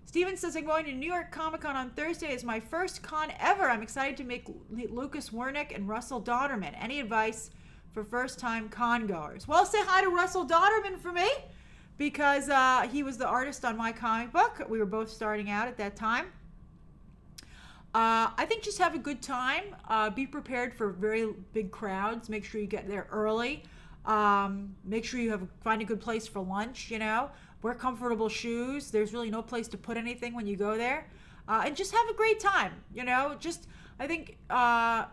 Steven says, I'm going to New York Comic Con on Thursday. It's my first con ever. I'm excited to meet Lucas Wernick and Russell Dauterman. Any advice for first-time con goers? Well, say hi to Russell Dauterman for me, because he was the artist on my comic book. We were both starting out at that time. I think just have a good time. Be prepared for very big crowds. Make sure you get there early. Make sure you find a good place for lunch, Wear comfortable shoes. There's really no place to put anything when you go there. And just have a great time, I think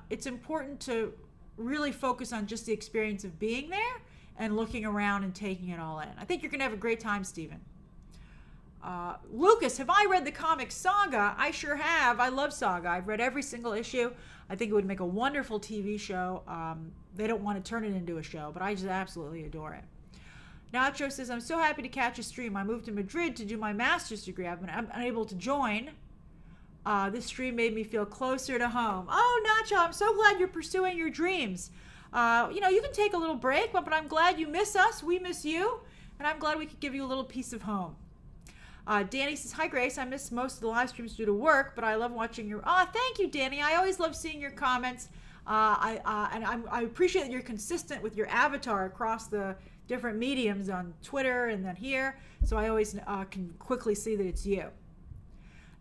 it's important to really focus on just the experience of being there and looking around and taking it all in. I think you're going to have a great time, Stephen. Lucas, have I read the comic Saga? I sure have. I love Saga. I've read every single issue. I think it would make a wonderful TV show. They don't want to turn it into a show, but I just absolutely adore it. Nacho says, I'm so happy to catch a stream. I moved to Madrid to do my master's degree. I've been unable to join. This stream made me feel closer to home. Oh, Nacho, I'm so glad you're pursuing your dreams. You can take a little break, but I'm glad you miss us. We miss you. And I'm glad we could give you a little piece of home. Danny says, hi, Grace. I miss most of the live streams due to work, but I love watching your... thank you, Danny. I always love seeing your comments. I appreciate that you're consistent with your avatar across the different mediums on Twitter and then here. So I always can quickly see that it's you.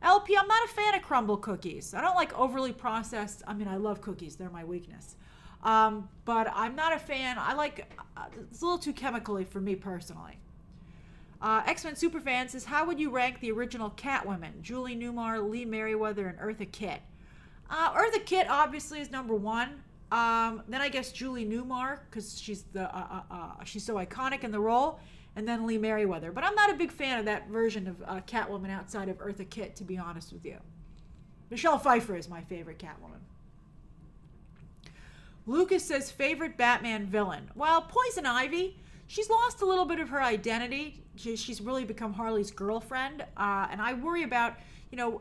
LP, I'm not a fan of crumble cookies. I don't like overly processed. I love cookies. They're my weakness. But I'm not a fan. I like... it's a little too chemically for me personally. X-Men Superfan says, how would you rank the original Catwoman? Julie Newmar, Lee Merriweather, and Eartha Kitt. Eartha Kitt obviously is number one. Then I guess Julie Newmar, because she's she's so iconic in the role. And then Lee Merriweather. But I'm not a big fan of that version of Catwoman outside of Eartha Kitt, to be honest with you. Michelle Pfeiffer is my favorite Catwoman. Lucas says, favorite Batman villain. Well, Poison Ivy. She's lost a little bit of her identity. She's really become Harley's girlfriend. And I worry about,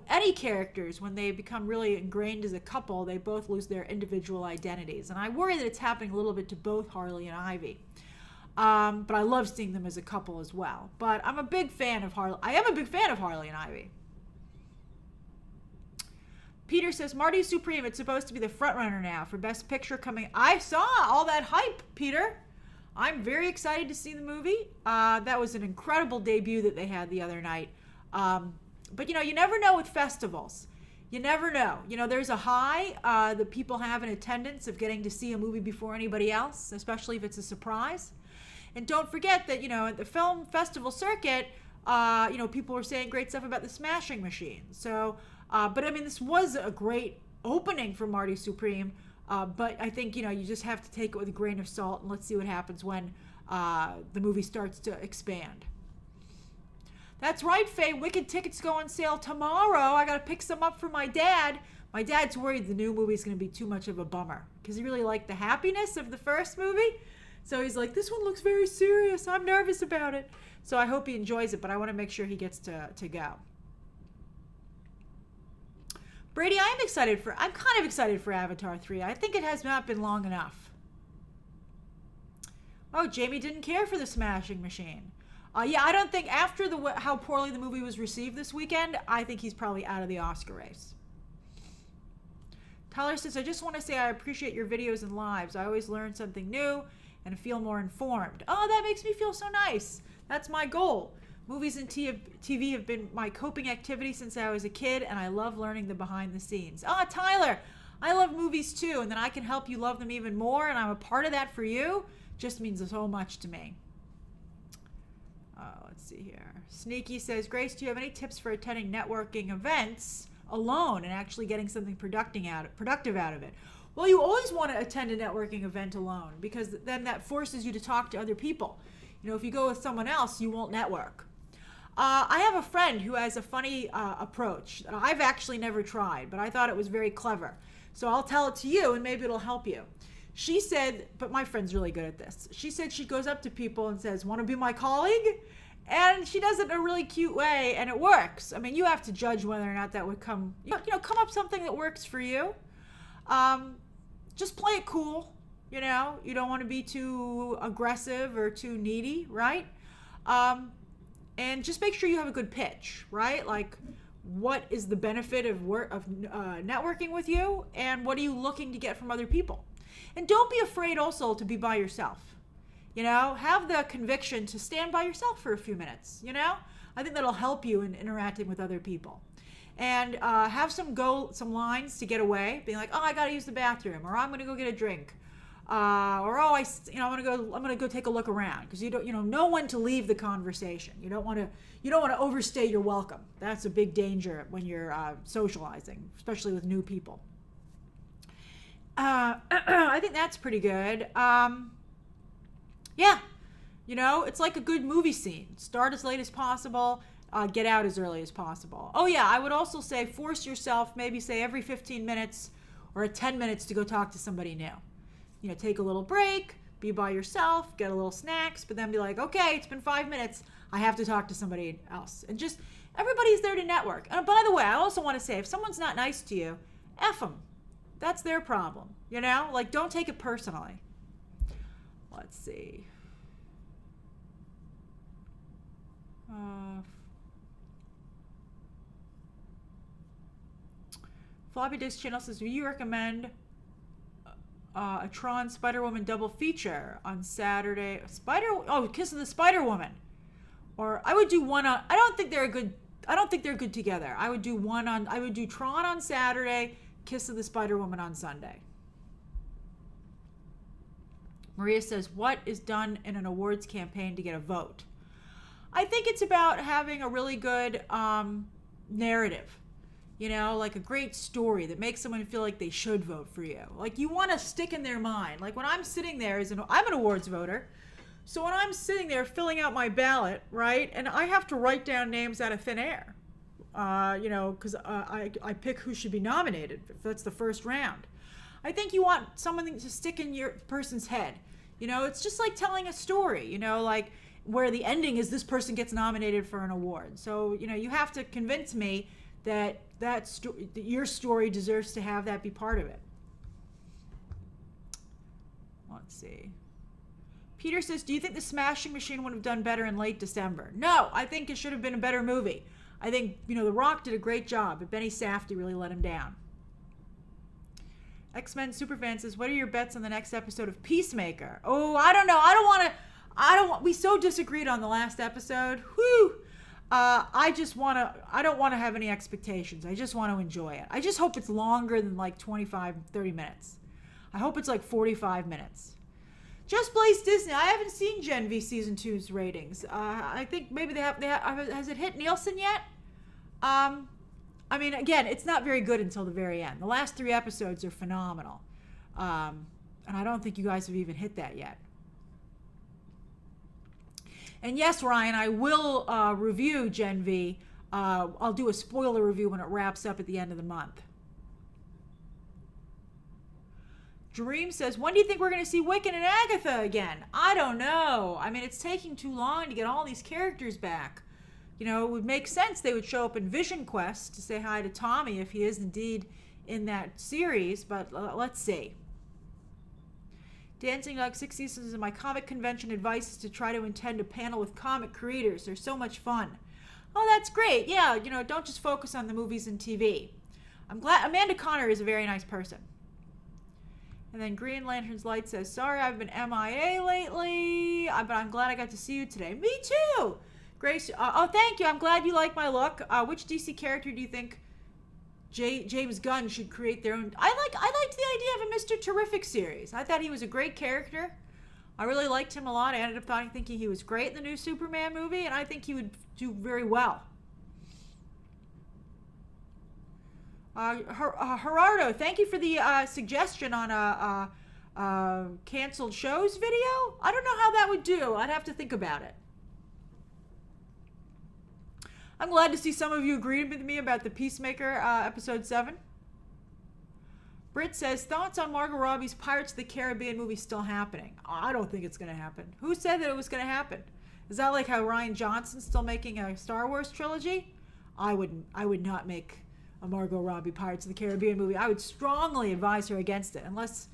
any characters, when they become really ingrained as a couple, they both lose their individual identities. And I worry that it's happening a little bit to both Harley and Ivy. But I love seeing them as a couple as well. But I'm a big fan of Harley. I am a big fan of Harley and Ivy. Peter says, Marty Supreme, it's supposed to be the front runner now for Best Picture coming. I saw all that hype, Peter. I'm very excited to see the movie. That was an incredible debut that they had the other night. But, you never know with festivals. You never know. There's a high that people have in attendance of getting to see a movie before anybody else, especially if it's a surprise. And don't forget that, at the film festival circuit, people were saying great stuff about the Smashing Machine. So, but this was a great opening for Marty Supreme. But I think, you just have to take it with a grain of salt, and let's see what happens when the movie starts to expand. That's right, Faye. Wicked tickets go on sale tomorrow. I got to pick some up for my dad. My dad's worried the new movie is going to be too much of a bummer because he really liked the happiness of the first movie. So he's like, this one looks very serious. I'm nervous about it. So I hope he enjoys it, but I want to make sure he gets to go. Brady, I'm kind of excited for Avatar 3. I think it has not been long enough. Oh, Jamie didn't care for the Smashing Machine. Yeah, I don't think after how poorly the movie was received this weekend, I think he's probably out of the Oscar race. Tyler says, I just want to say I appreciate your videos and lives. I always learn something new and feel more informed. Oh, that makes me feel so nice. That's my goal. Movies and TV have been my coping activity since I was a kid, and I love learning the behind the scenes. Tyler, I love movies too, and then I can help you love them even more, and I'm a part of that for you. Just means so much to me. Let's see here. Sneaky says, Grace, do you have any tips for attending networking events alone and actually getting something productive out of it? Well, you always want to attend a networking event alone because then that forces you to talk to other people. If you go with someone else, you won't network. I have a friend who has a funny approach that I've actually never tried, but I thought it was very clever. So I'll tell it to you and maybe it'll help you. She said, but my friend's really good at this. She said she goes up to people and says, want to be my colleague? And she does it in a really cute way, and it works. I mean, you have to judge whether or not that would come up something that works for you. Just play it cool. You don't want to be too aggressive or too needy, right? And just make sure you have a good pitch, right? Like, what is the benefit of networking with you, and what are you looking to get from other people? And don't be afraid also to be by yourself. Have the conviction to stand by yourself for a few minutes. I think that'll help you in interacting with other people. And have some lines to get away, being like, oh, I gotta use the bathroom, or I'm gonna go get a drink, or oh, I'm gonna go take a look around, because you don't know when to leave the conversation. You don't want to overstay your welcome. That's a big danger when you're socializing, especially with new people. I think that's pretty good. Yeah, it's like a good movie scene. Start as late as possible, get out as early as possible. Oh yeah, I would also say force yourself, maybe say every 15 minutes or 10 minutes to go talk to somebody new. Take a little break, be by yourself, get a little snacks, but then be like, okay, it's been 5 minutes, I have to talk to somebody else. And just, everybody's there to network. And by the way, I also want to say, if someone's not nice to you, F them. That's their problem, Like, don't take it personally. Let's see. Floppy Disk Channel says, do you recommend a Tron Spider-Woman double feature on Saturday? Kiss of the Spider-Woman. Or I would do one on, I don't think they're good together. I would do Tron on Saturday, Kiss of the Spider-Woman on Sunday. Maria says, what is done in an awards campaign to get a vote? I think it's about having a really good narrative. Like a great story that makes someone feel like they should vote for you. Like, you want to stick in their mind. Like, when I'm sitting there I'm an awards voter. So when I'm sitting there filling out my ballot, right, and I have to write down names out of thin air, because I pick who should be nominated if that's the first round. I think you want something to stick in your person's head. It's just like telling a story, like where the ending is this person gets nominated for an award. So, you have to convince me that your story deserves to have that be part of it. Let's see. Peter says, do you think The Smashing Machine would have done better in late December? No, I think it should have been a better movie. I think, The Rock did a great job, but Benny Safdie really let him down. X-Men Superfan says, what are your bets on the next episode of Peacemaker? Oh, I don't know. We so disagreed on the last episode. Whew. I don't want to have any expectations. I just want to enjoy it. I just hope it's longer than like 25, 30 minutes. I hope it's like 45 minutes. Just Blaze Disney. I haven't seen Gen V Season 2's ratings. I think maybe they have, has it hit Nielsen yet? I mean, again, it's not very good until the very end. The last 3 episodes are phenomenal. And I don't think you guys have even hit that yet. And yes, Ryan, I will review Gen V. I'll do a spoiler review when it wraps up at the end of the month. Dream says, when do you think we're going to see Wiccan and Agatha again? I don't know. I mean, it's taking too long to get all these characters back. It would make sense they would show up in Vision Quest to say hi to Tommy if he is indeed in that series, but let's see. Dancing Dog 6 Seasons in my comic convention advice is to try to attend a panel with comic creators. They're so much fun. Oh, that's great. Yeah, don't just focus on the movies and TV. I'm glad Amanda Connor is a very nice person. And then Green Lantern's Light says, sorry, I've been MIA lately, but I'm glad I got to see you today. Me too. Grace, thank you. I'm glad you like my look. Which DC character do you think James Gunn should create their own? I liked the idea of a Mr. Terrific series. I thought he was a great character. I really liked him a lot. I ended up thinking he was great in the new Superman movie, and I think he would do very well. Gerardo, thank you for the suggestion on a canceled shows video. I don't know how that would do. I'd have to think about it. I'm glad to see some of you agreed with me about the Peacemaker episode 7. Britt says, thoughts on Margot Robbie's Pirates of the Caribbean movie still happening? I don't think it's going to happen. Who said that it was going to happen? Is that like how Rian Johnson's still making a Star Wars trilogy? I would not make a Margot Robbie Pirates of the Caribbean movie. I would strongly advise her against it, unless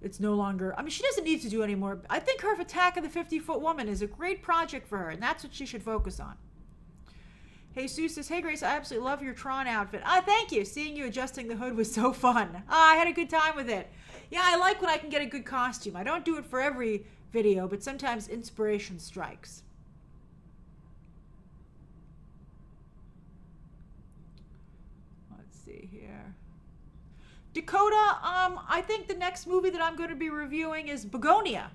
it's no longer, I mean, she doesn't need to do any more. I think her Attack of the 50-Foot Woman is a great project for her, and that's what she should focus on. Hey, Sue says, hey, Grace, I absolutely love your Tron outfit. Thank you. Seeing you adjusting the hood was so fun. I had a good time with it. Yeah, I like when I can get a good costume. I don't do it for every video, but sometimes inspiration strikes. Let's see here. Dakota, I think the next movie that I'm going to be reviewing is Begonia.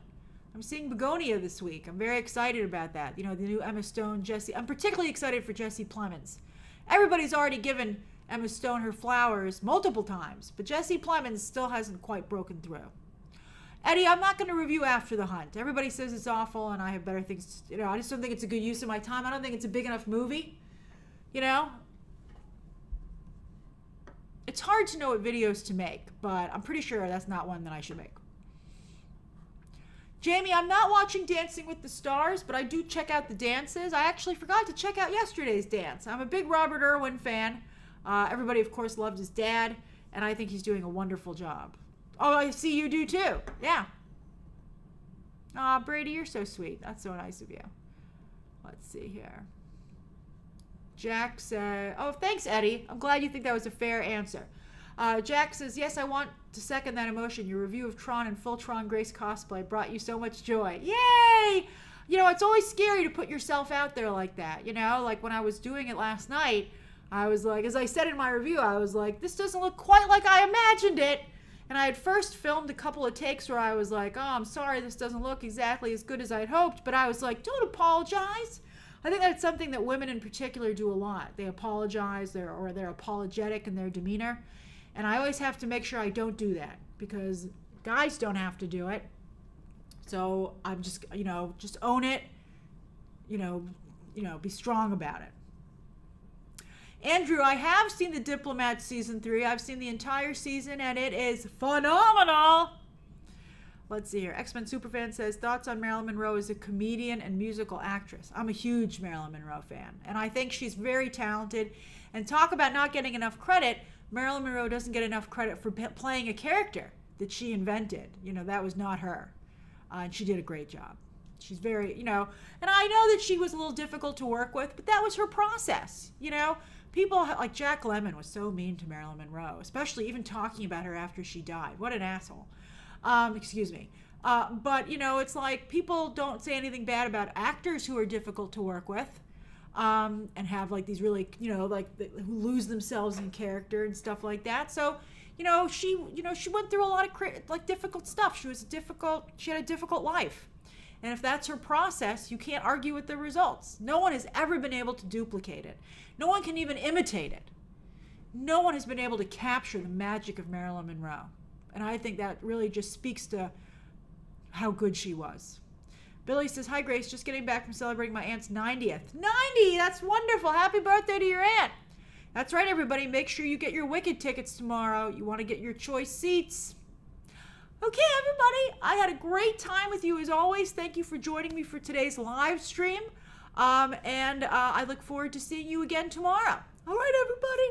I'm seeing Begonia this week. I'm very excited about that. You know, the new Emma Stone, Jesse. I'm particularly excited for Jesse Plemons. Everybody's already given Emma Stone her flowers multiple times, but Jesse Plemons still hasn't quite broken through. Eddie, I'm not going to review After the Hunt. Everybody says it's awful, and I have better things. You know, I just don't think it's a good use of my time. I don't think it's a big enough movie. You know? It's hard to know what videos to make, but I'm pretty sure that's not one that I should make. Jamie, I'm not watching Dancing with the Stars, but I do check out the dances. I actually forgot to check out yesterday's dance. I'm a big Robert Irwin fan. Everybody, of course, loved his dad, and I think he's doing a wonderful job. Oh, I see you do too. Yeah. Aw, Brady, you're so sweet. That's so nice of you. Let's see here. Jack said, oh, thanks, Eddie. I'm glad you think that was a fair answer. Jack says, yes, I want to second that emotion. Your review of Tron and full Tron Grace cosplay brought you so much joy. Yay! You know, it's always scary to put yourself out there like that. You know, like when I was doing it last night, I was like, as I said in my review, I was like, this doesn't look quite like I imagined it. And I had first filmed a couple of takes where I was like, oh, I'm sorry, this doesn't look exactly as good as I'd hoped. But I was like, don't apologize. I think that's something that women in particular do a lot. They apologize, or they're apologetic in their demeanor. And I always have to make sure I don't do that, because guys don't have to do it. So I'm just, you know, just own it, you know, be strong about it. Andrew, I have seen The Diplomat season 3. I've seen the entire season, and it is phenomenal. Let's see here. X-Men Superfan says, thoughts on Marilyn Monroe as a comedian and musical actress. I'm a huge Marilyn Monroe fan, and I think she's very talented. And talk about not getting enough credit. Marilyn Monroe doesn't get enough credit for playing a character that she invented. You know, that was not her. And she did a great job. She's very, you know, and I know that she was a little difficult to work with, but that was her process. You know, people like Jack Lemmon was so mean to Marilyn Monroe, especially even talking about her after she died. What an asshole. Excuse me. But, you know, it's like people don't say anything bad about actors who are difficult to work with. And have like these really, you know, like who lose themselves in character and stuff like that. So, you know, she went through a lot of difficult stuff. She had a difficult life. And if that's her process, you can't argue with the results. No one has ever been able to duplicate it. No one can even imitate it. No one has been able to capture the magic of Marilyn Monroe. And I think that really just speaks to how good she was. Billy says, hi, Grace. Just getting back from celebrating my aunt's 90th. 90! That's wonderful. Happy birthday to your aunt. That's right, everybody. Make sure you get your Wicked tickets tomorrow. You want to get your choice seats. Okay, everybody. I had a great time with you as always. Thank you for joining me for today's live stream. And I look forward to seeing you again tomorrow. All right, everybody.